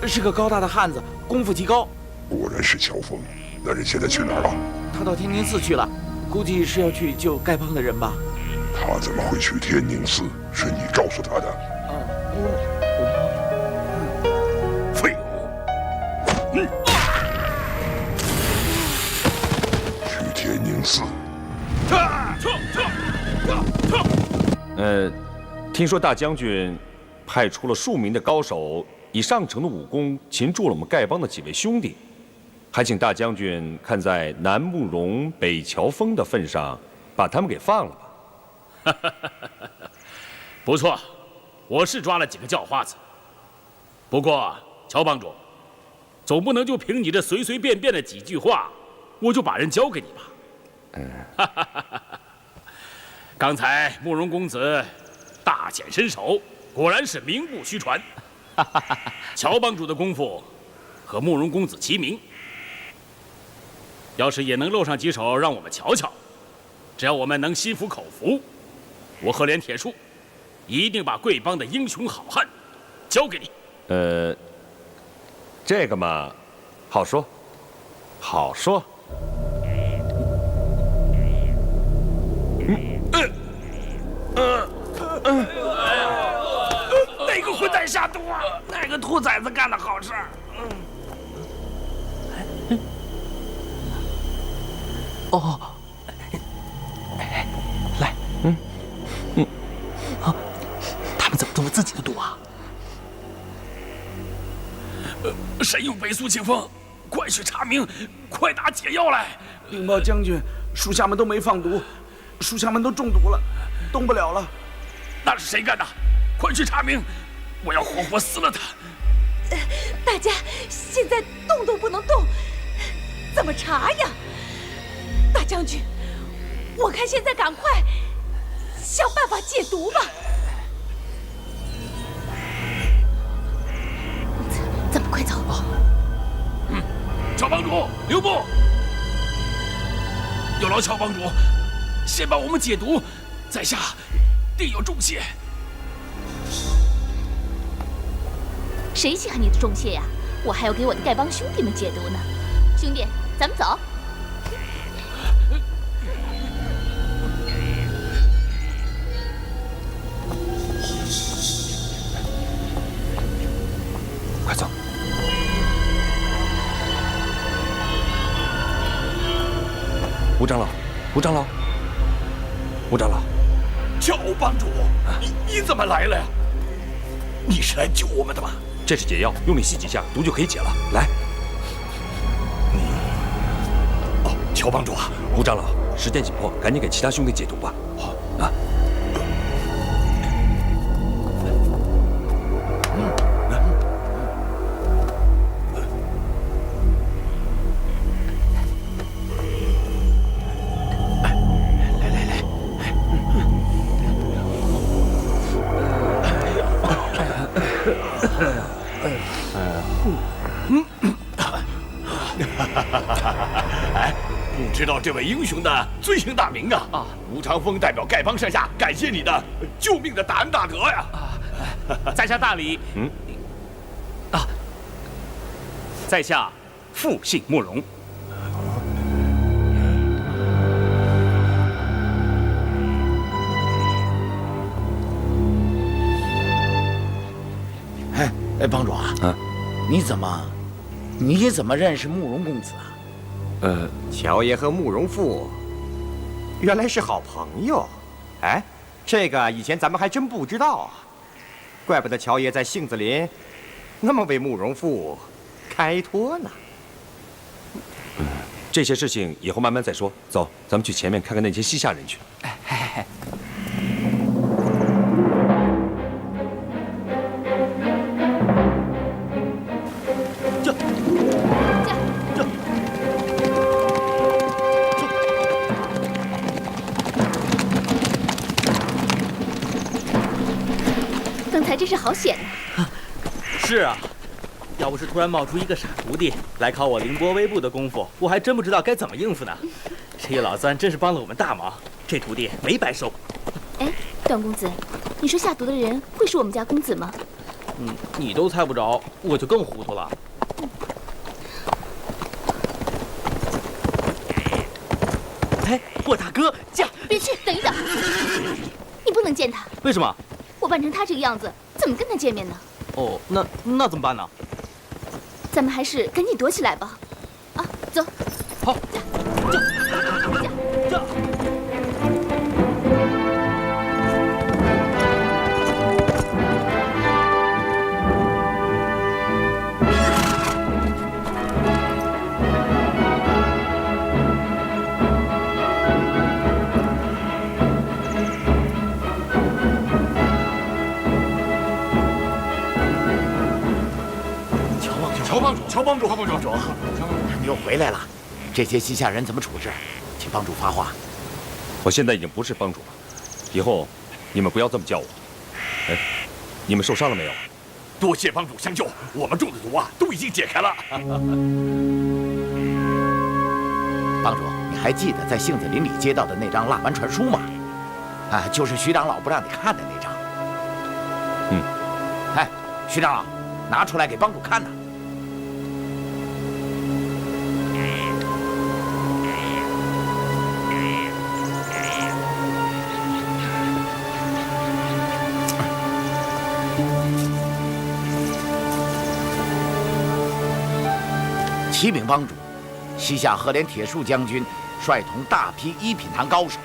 是个高大的汉子，功夫极高。果然是乔峰。那人现在去哪儿了？他到天宁寺去了，估计是要去救丐帮的人吧。他怎么会去天宁寺？是你告诉他的？废物！去天宁寺。听说大将军派出了数名的高手，以上乘的武功擒住了我们丐帮的几位兄弟，还请大将军看在南慕容、北乔峰的份上，把他们给放了吧。不错，我是抓了几个叫花子。不过，乔帮主，总不能就凭你这随随便便的几句话，我就把人交给你吧？刚才慕容公子大显身手，果然是名不虚传。乔帮主的功夫和慕容公子齐名，要是也能露上几手让我们瞧瞧，只要我们能心服口服，我赫连铁树一定把贵帮的英雄好汉交给你。这个嘛，好说，好说。哪个混蛋下毒啊？哪个兔崽子干的好事儿？哦，来，他们怎么动了自己的毒啊？谁用北苏清风？快去查明，快打解药来！禀报将军，属下们都没放毒，属下们都中毒了，动不了了。那是谁干的？快去查明！我要活活撕了他！大家现在动都不能动，怎么查呀？大将军，我看现在赶快想办法解毒吧。咱们快走！乔帮主，留步！有劳乔帮主，先帮我们解毒，在下定有重谢。谁稀罕你的重谢呀？我还要给我的丐帮兄弟们解毒呢。兄弟，咱们走。快走！吴长老，吴长老，吴长老，乔帮主，你怎么来了呀？你是来救我们的吗？这是解药，用力吸几下，毒就可以解了。来。哦，乔帮主啊，吴长老，时间紧迫，赶紧给其他兄弟解毒吧。好啊。不知道这位英雄的尊姓大名啊？吴长风代表丐帮上下感谢你的救命的大恩大德呀！在下大礼。在下复姓慕容。帮主啊，你怎么认识慕容公子啊？乔爷和慕容复原来是好朋友。哎，这个以前咱们还真不知道啊，怪不得乔爷在杏子林那么为慕容复开脱呢。这些事情以后慢慢再说。走，咱们去前面看看那些西夏人去。真是好险呐！是啊，要不是突然冒出一个傻徒弟来考我凌波微步的功夫，我还真不知道该怎么应付呢。这叶老三真是帮了我们大忙，这徒弟没白收。哎，段公子，你说下毒的人会是我们家公子吗？你都猜不着，我就更糊涂了。哎，我大哥驾！别去，等一等，你不能见他。为什么？我扮成他这个样子，怎么跟他见面呢？哦，那怎么办呢？咱们还是赶紧躲起来吧。啊，走。好，驾！乔帮主，你又回来了，这些西夏人怎么处置？请帮主发话。我现在已经不是帮主了，以后你们不要这么叫我。哎，你们受伤了没有？多谢帮主相救，我们中的毒啊都已经解开了。帮主，你还记得在杏子林里接到的那张蜡丸传书吗？就是徐长老不让你看的那张。哎，徐长老，拿出来给帮主看呢。启禀帮主，西夏赫连铁树将军率同大批一品堂高手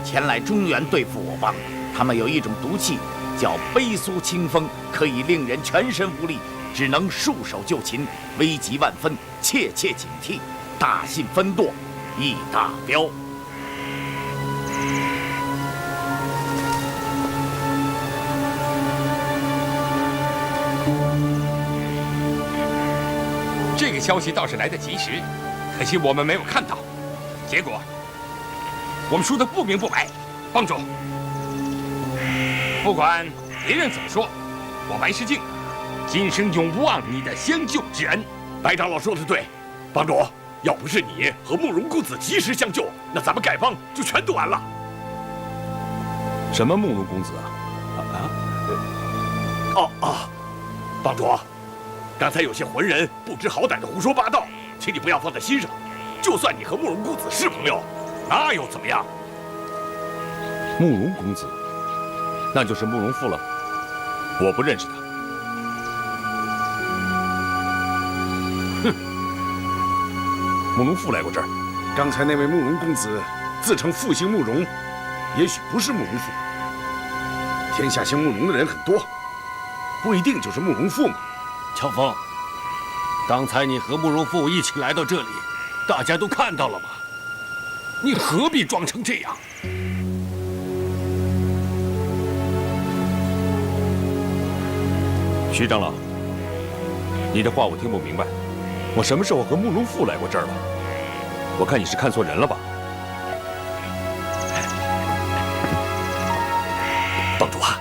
前来中原对付我方。他们有一种毒气，叫悲苏清风，可以令人全身无力，只能束手就擒，危急万分，切切警惕，大信分舵，一大彪。这个消息倒是来得及时，可惜我们没有看到，结果我们输得不明不白。帮主，不管别人怎么说，我白世敬今生永不忘你的相救之恩。白长老说的对，帮主，要不是你和慕容公子及时相救，那咱们丐帮就全都完了。什么慕容公子啊？帮主，刚才有些浑人不知好歹的胡说八道，请你不要放在心上。就算你和慕容公子是朋友，那又怎么样？慕容公子，那就是慕容复了。我不认识他。哼，慕容复来过这儿。刚才那位慕容公子自称复姓慕容，也许不是慕容复。天下姓慕容的人很多，不一定就是慕容复嘛。乔峰，刚才你和慕容复一起来到这里，大家都看到了吧？你何必装成这样？徐长老，你这话我听不明白。我什么时候和慕容复来过这儿了？我看你是看错人了吧？帮主啊，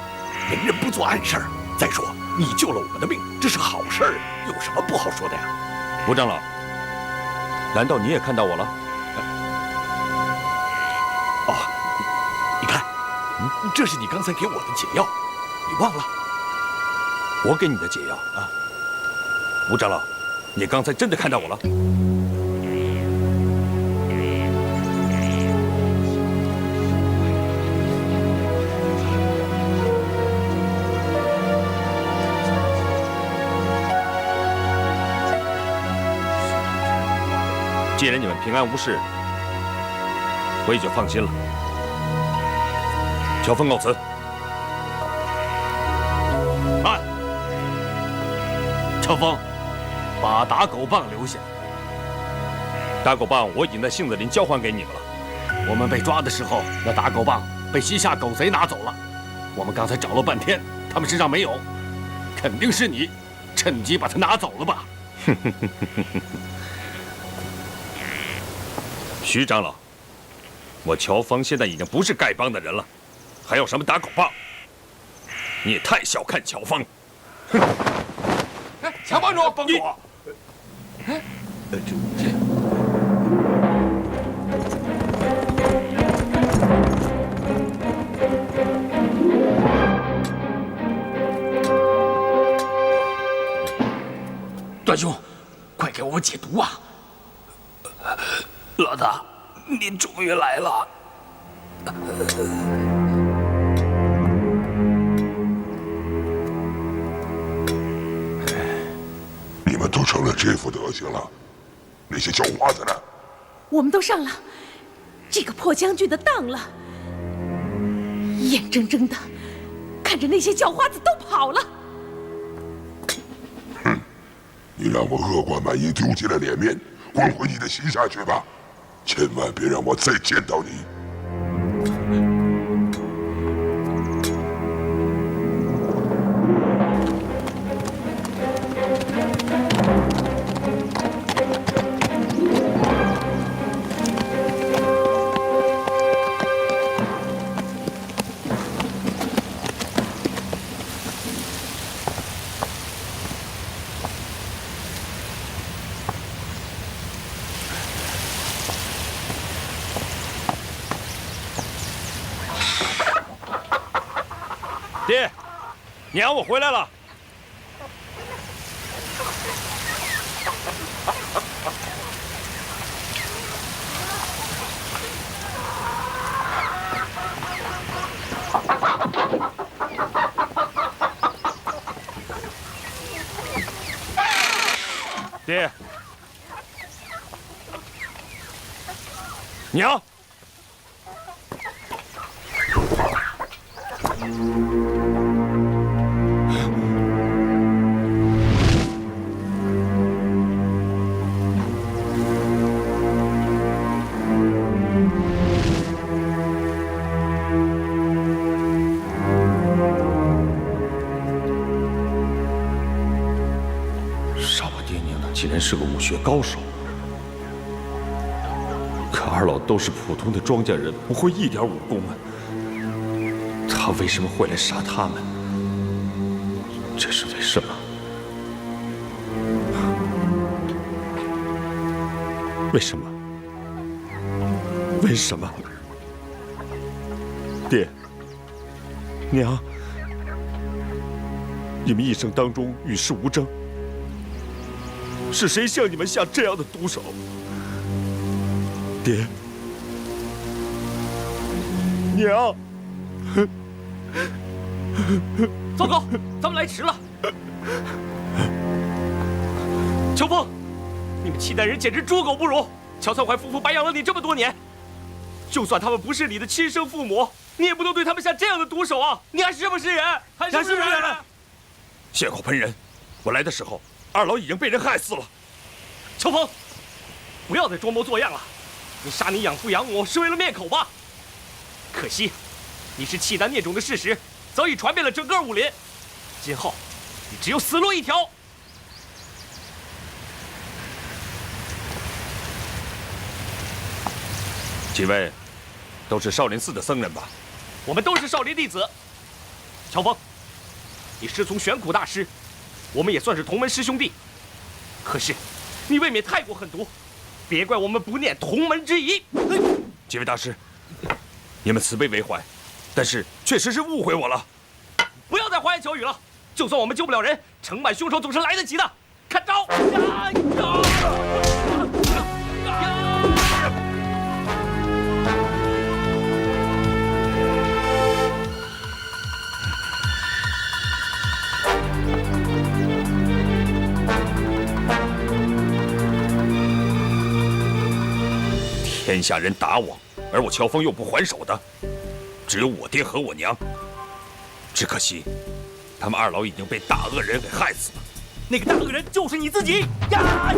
明人不做暗事儿。再说，你救了我们的命，这是好事儿，有什么不好说的呀？吴长老，难道你也看到我了？哦，你看，这是你刚才给我的解药，你忘了？我给你的解药啊，吴长老，你刚才真的看到我了？既然你们平安无事，我也就放心了。乔峰告辞。慢，乔峰，把打狗棒留下。打狗棒我已经在杏子林交还给你们了。我们被抓的时候，那打狗棒被西夏狗贼拿走了。我们刚才找了半天，他们身上没有，肯定是你趁机把它拿走了吧？徐长老，我乔峰现在已经不是丐帮的人了，还要什么打狗棒？你也太小看乔峰。哼！乔帮主，帮主，段兄，快给我们解毒啊！老大，你终于来了。你们都成了这副德行了，那些叫花子呢？我们都上了这个破将军的当了，眼睁睁的看着那些叫花子都跑了。哼，你让我恶贯满盈，丢尽了脸面，滚回你的西夏去吧！千万别让我再见到你！爹，娘，我回来了。爹，娘。竟然是个武学高手，可二老都是普通的庄稼人，不会一点武功啊。他为什么会来杀他们？这是为什么？为什么？为什么？爹，娘，你们一生当中与世无争。是谁向你们下这样的毒手？爹，娘，糟糕，咱们来迟了。秋风，你们契丹人简直猪狗不如！乔三槐夫妇白养了你这么多年，就算他们不是你的亲生父母，你也不能对他们下这样的毒手啊！你还是不是人？还是不是人？血口喷人！我来的时候，二老已经被人害死了。秋风，不要再装模作样了。你杀你养父养母是为了灭口吧？可惜，你是契丹孽种的事实早已传遍了整个武林，今后你只有死路一条。几位，都是少林寺的僧人吧？我们都是少林弟子。乔峰，你师从玄苦大师，我们也算是同门师兄弟。可是，你未免太过狠毒，别怪我们不念同门之谊。几位大师，你们慈悲为怀，但是确实是误会我了。不要再花言巧语了，就算我们救不了人，惩办凶手总是来得及的。看招！天下人打我，而我乔峰又不还手的，只有我爹和我娘。只可惜，他们二老已经被大恶人给害死了。那个大恶人就是你自己呀！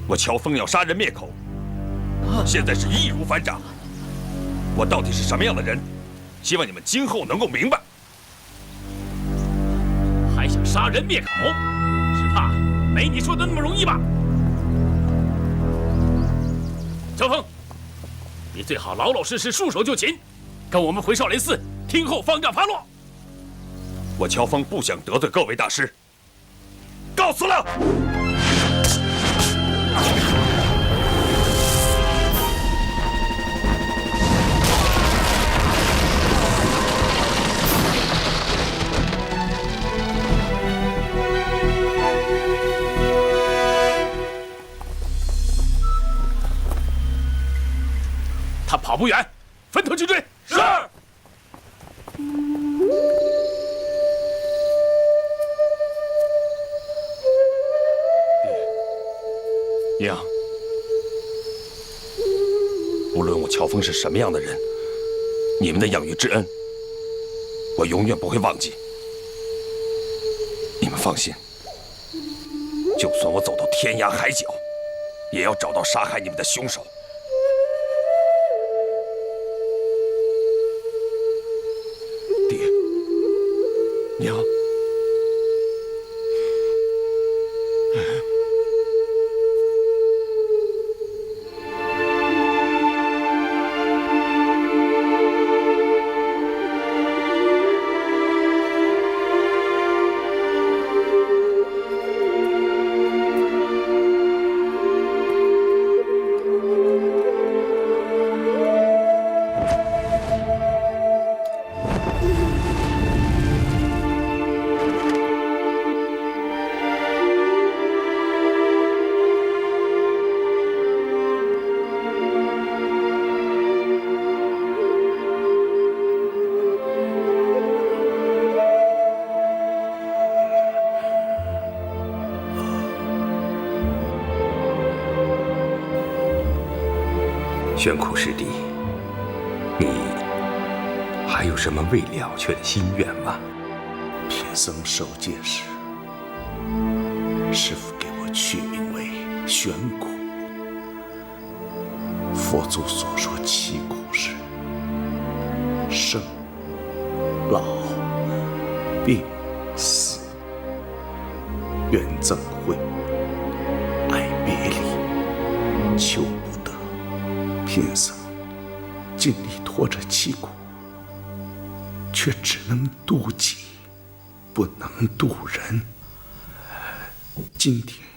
我乔峰要杀人灭口，现在是易如反掌。我到底是什么样的人？希望你们今后能够明白。还想杀人灭口，只怕没你说的那么容易吧？乔峰，你最好老老实实束手就擒，跟我们回少林寺，听候方丈发落。我乔峰不想得罪各位大师，告辞了。他跑不远，分头去追。是。娘，无论我乔峰是什么样的人，你们的养育之恩，我永远不会忘记。你们放心，就算我走到天涯海角，也要找到杀害你们的凶手。爹，娘。玄苦师弟，你还有什么未了却的心愿吗？贫僧受戒时，师父给我取名为玄苦。佛祖所说七苦是生、老、病、死、怨憎会、爱别离、求不得。贫僧尽力拖着七苦，却只能渡己，不能渡人。今天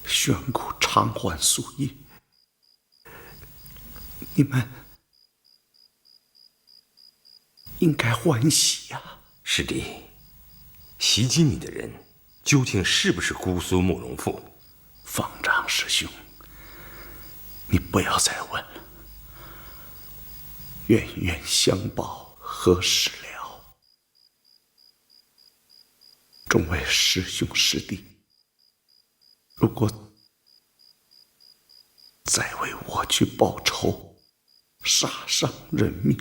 玄谷偿还夙夜，你们应该欢喜呀。师弟，袭击你的人究竟是不是姑苏慕容复？方丈师兄，你不要再问了。冤冤相报何时了？众位师兄师弟，如果再为我去报仇，杀伤人命，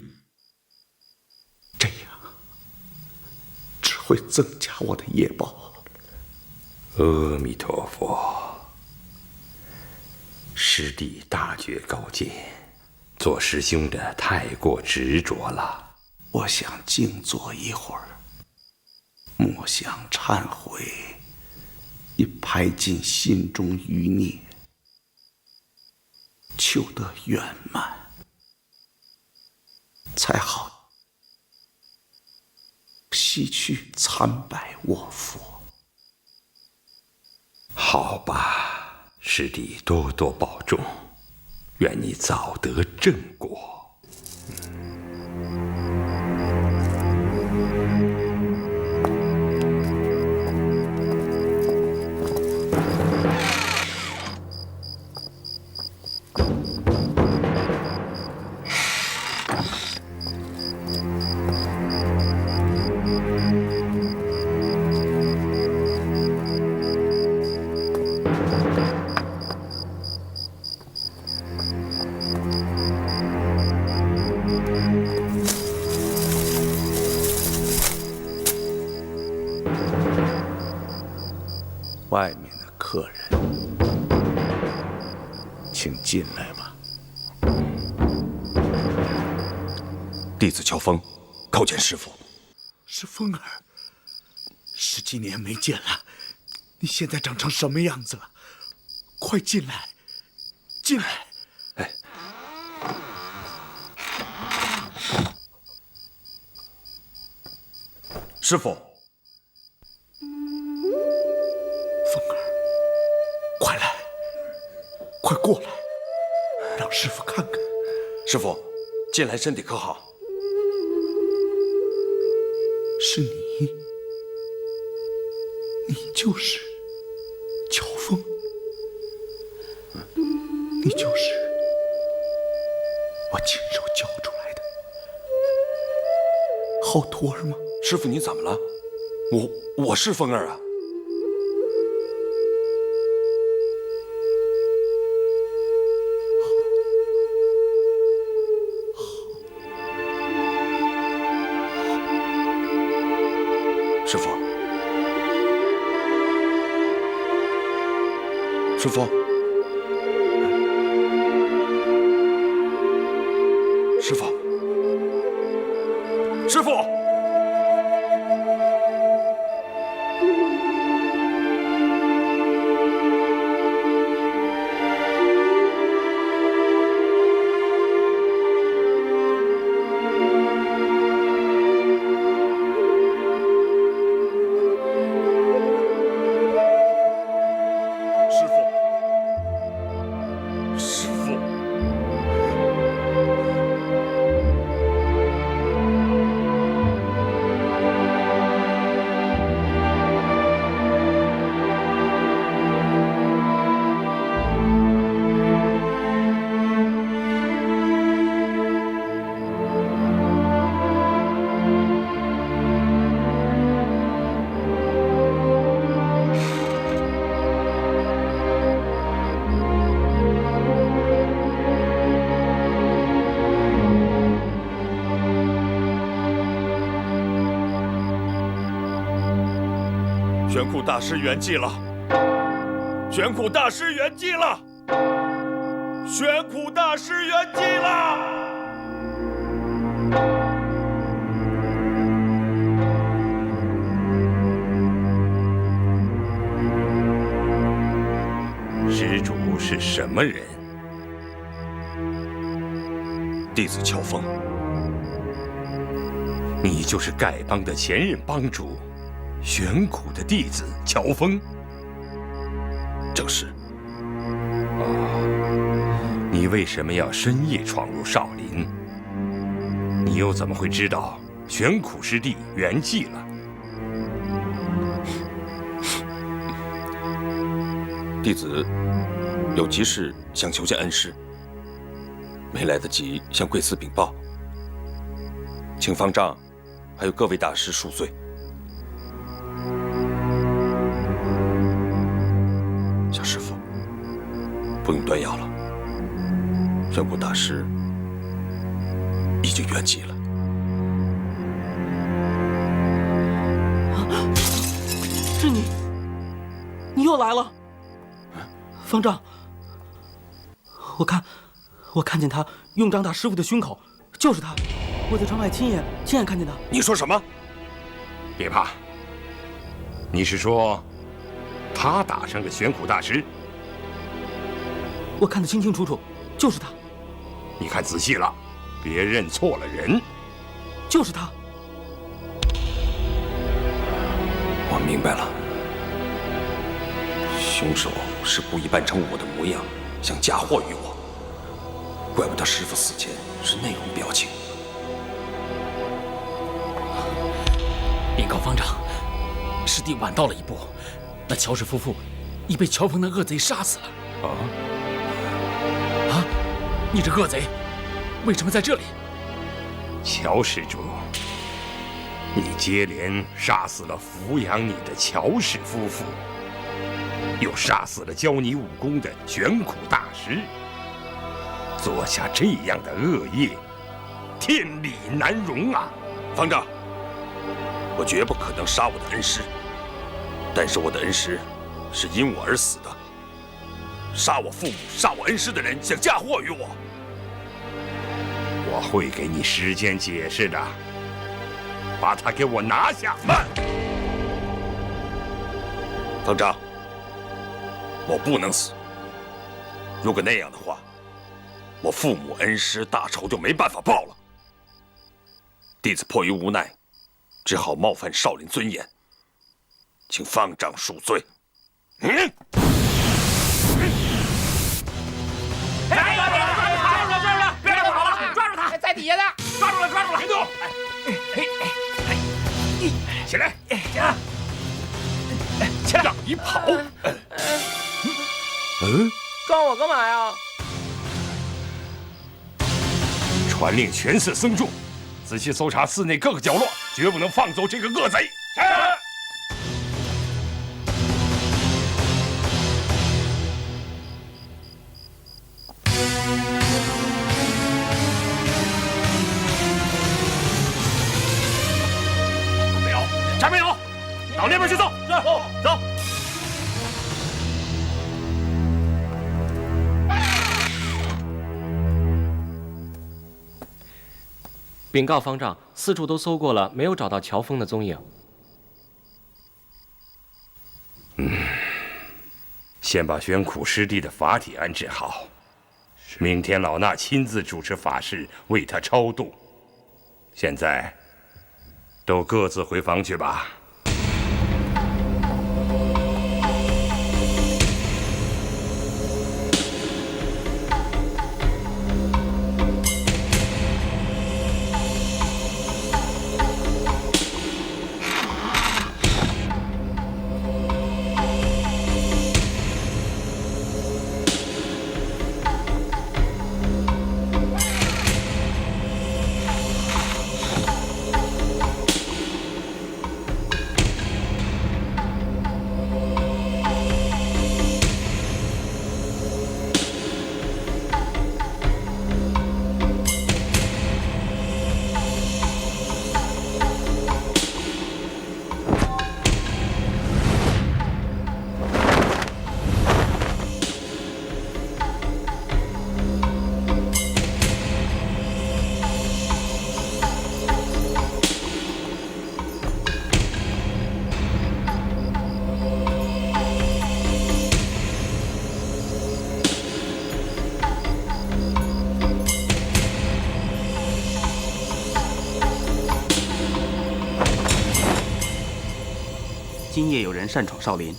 这样只会增加我的业报。阿弥陀佛，师弟大觉高见，做师兄的太过执着了。我想静坐一会儿，默想忏悔，以排尽心中余孽，求得圆满，才好洗去参拜我佛。好吧，师弟多多保重，愿你早得正果。外面的客人，请进来吧。弟子乔峰，叩见师父。是风儿，10几年没见了，你现在长成什么样子了？快进来，进来！哎，师父。快来，快过来，让师父看看。师父，近来身体可好？是你，你就是乔峰，你就是我亲手教出来的好徒儿吗？师父，你怎么了？我是风儿啊。师父，师父，师父，师父。玄苦大师圆寂了！玄苦大师圆寂了！玄苦大师圆寂了！施主是什么人？弟子乔峰。你就是丐帮的前任帮主玄苦的弟子乔峰。正是。你为什么要深夜闯入少林？你又怎么会知道玄苦师弟圆寂了？弟子有急事想求见恩师，没来得及向贵司禀报，请方丈还有各位大师恕罪。小师傅，不用端药了，玄苦大师已经圆寂了。是你，你又来了。方丈，我看见他用张大师傅的胸口，就是他，我在窗外亲眼看见的。你说什么？别怕，你是说他打伤了玄苦大师？我看得清清楚楚，就是他。你看仔细了，别认错了人。就是他。我明白了，凶手是故意扮成我的模样，想嫁祸于我。怪不得师傅死前是那种表情。禀告方丈，师弟晚到了一步，那乔氏夫妇已被乔峰的恶贼杀死了。你这恶贼为什么在这里？乔施主，你接连杀死了抚养你的乔氏夫妇，又杀死了教你武功的玄苦大师，做下这样的恶业，天理难容啊！方丈，我绝不可能杀我的恩师，但是我的恩师是因我而死的。杀我父母、杀我恩师的人想嫁祸于我，我会给你时间解释的。把他给我拿下！慢！方丈，我不能死。如果那样的话，我父母恩师大仇就没办法报了。弟子迫于无奈，只好冒犯少林尊严，请方丈恕罪。别让他跑了！抓住他，在底下的，抓住了！别动！起来！起来！让你跑！抓我干嘛呀？传令全寺僧众，仔细搜查寺内各个角落，绝不能放走这个恶贼。是。查没有，到那边去搜。是，走。禀告方丈，四处都搜过了，没有找到乔峰的踪影。先把玄苦师弟的法体安置好，明天老衲亲自主持法事为他超度。现在，都各自回房去吧。今夜有人擅闯少林，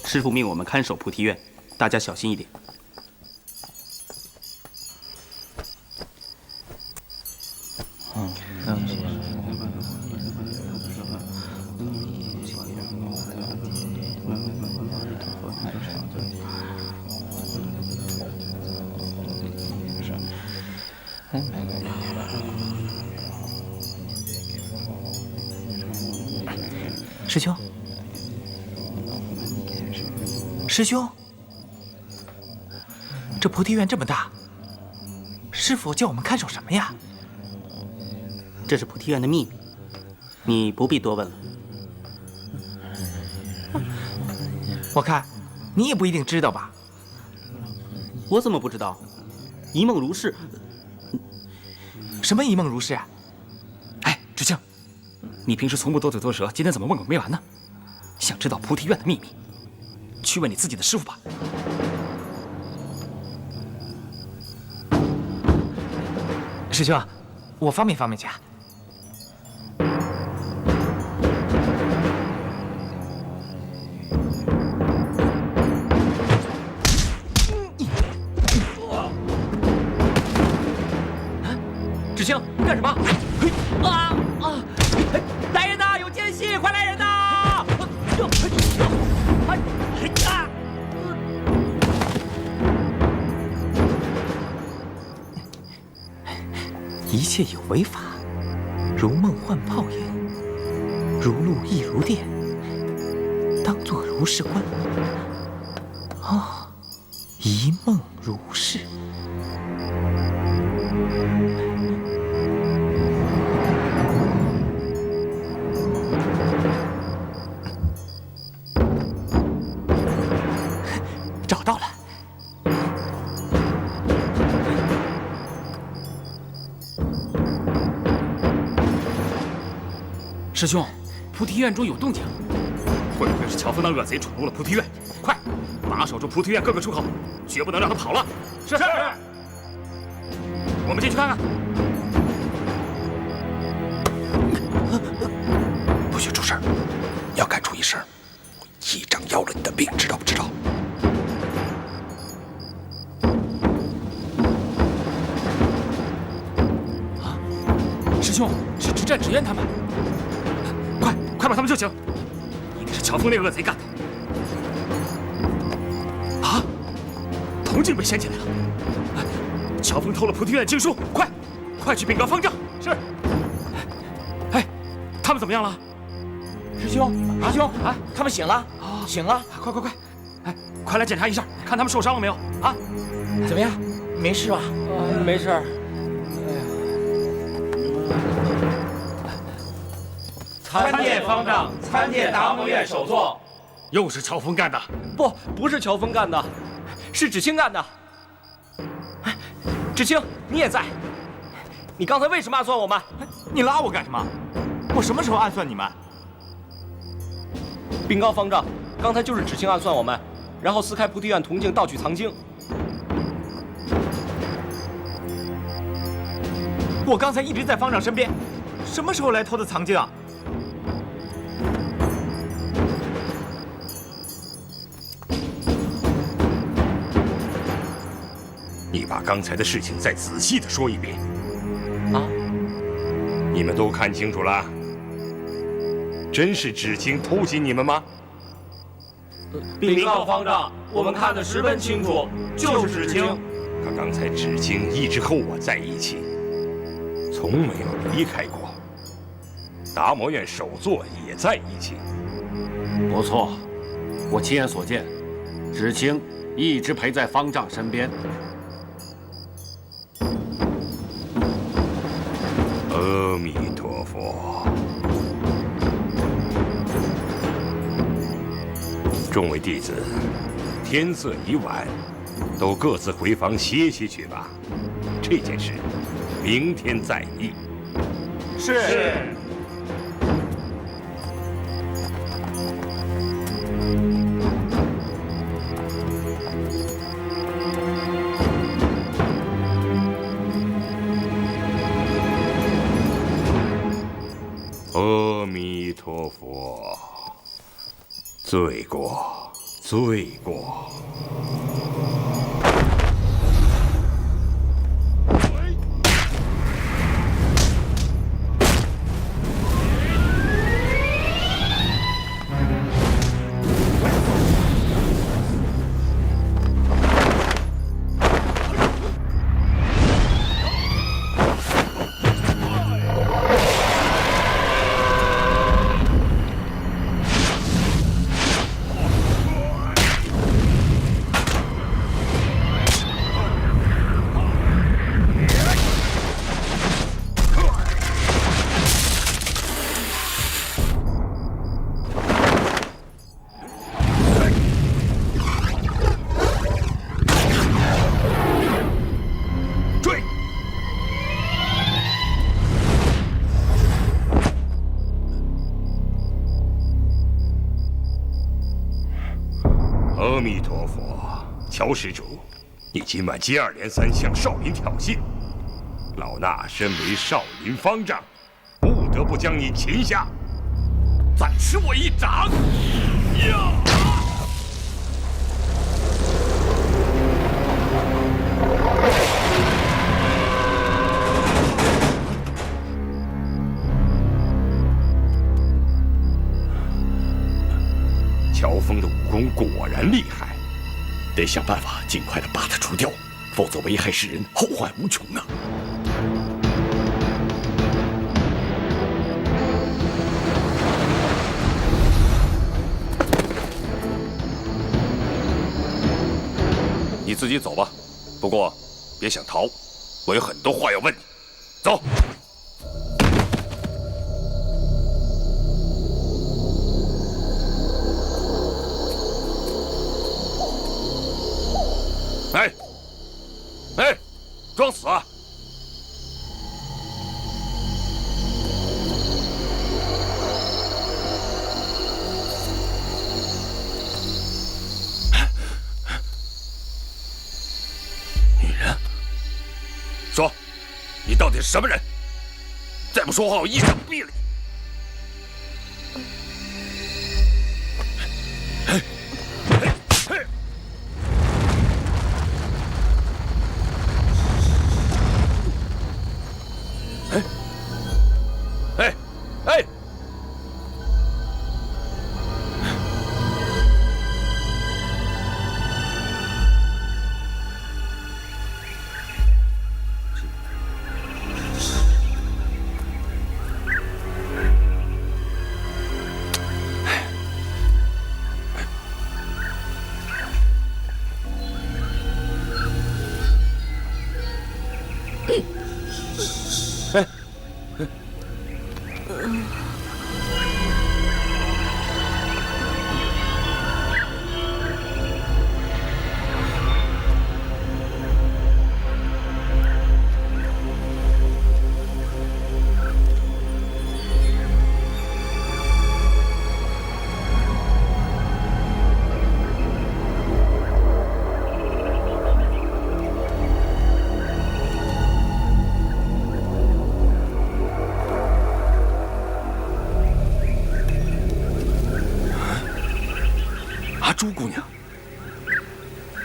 师父命我们看守菩提院，大家小心一点。师兄，师兄，这菩提院这么大，师父叫我们看守什么呀？这是菩提院的秘密，你不必多问了。我看你也不一定知道吧？我怎么不知道？一梦如是。什么一梦如是啊？哎，知青，你平时从不多嘴多舌，今天怎么问个没完呢？想知道菩提院的秘密，去问你自己的师傅吧。师兄，我方便去啊。知青，干什么？来人呐！有奸细，快来人呐！一切有为法，如梦幻泡影，如露亦如电，当作如是观。哦，一梦如是。找到了。师兄，菩提院中有动静，会不会是乔峰那恶贼闯入了菩提院？快，把守住菩提院各个出口，绝不能让他跑了。是。我们进去看看。不许出声，要敢出一声，我一掌要了你的命，知道不知道？师兄，是执战纸雁他们。快把他们救醒！应该是乔峰那恶贼干的。啊！铜镜被掀起来了。乔峰偷了菩提院的经书，快去禀告方丈。是。哎，他们怎么样了？师兄，他们醒了，醒了！快！哎，快来检查一下，看他们受伤了没有？啊？怎么样？没事吧？没事。参见方丈，参见达摩院首座。又是乔峰干的？不是乔峰干的，是芷清干的。芷清，你也在？你刚才为什么暗算我们？你拉我干什么？我什么时候暗算你们？禀告方丈，刚才就是芷清暗算我们，然后撕开菩提院铜镜盗取藏经。我刚才一直在方丈身边，什么时候来偷的藏经啊？你把刚才的事情再仔细的说一遍。啊！你们都看清楚了？真是芷清偷袭你们吗？禀告方丈，我们看得十分清楚，就是芷清。可刚才芷清一直和我在一起，从没有离开过。达摩院首座也在一起。不错，我亲眼所见，芷清一直陪在方丈身边。阿弥陀佛。众位弟子，天色已晚，都各自回房歇息去吧。这件事，明天再议。是。阿弥陀佛。罪过，罪过。阿弥陀佛，乔施主，你今晚接二连三向少林挑衅，老衲身为少林方丈，不得不将你擒下。再吃我一掌！呀！乔峰的武功果然厉害，得想办法尽快的把他除掉，否则危害世人，后患无穷啊！你自己走吧，不过别想逃，我有很多话要问你。走。哎，哎，装死啊！女人，说，你到底是什么人？再不说话，我一掌毙了你！朱姑娘，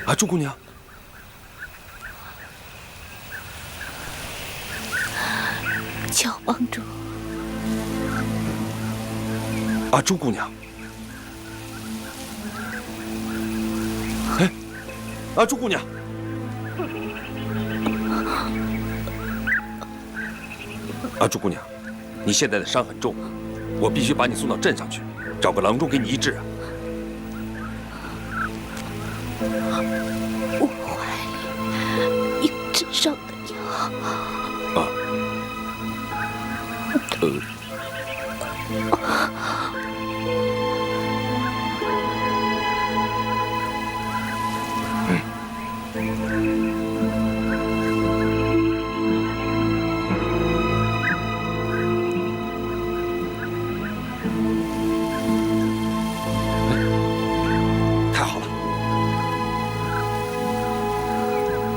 啊，朱姑娘，乔帮主，啊，朱姑娘，哎，啊，朱姑娘，啊，朱姑娘，你现在的伤很重，我必须把你送到镇上去，找个郎中给你医治啊。我怀里有治伤的药。啊。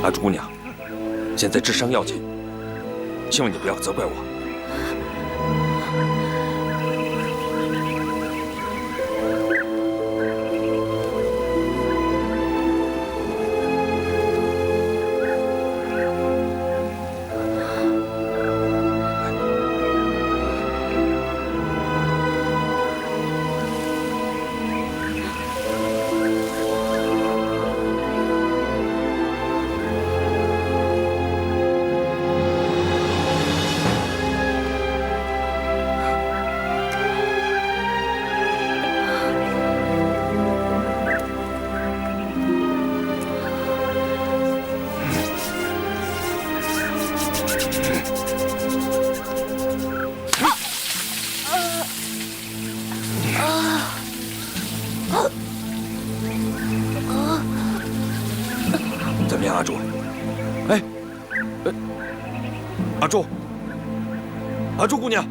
啊，朱姑娘，现在治伤要紧，希望你不要责怪我。怜阿珠。哎，阿珠，阿珠姑娘。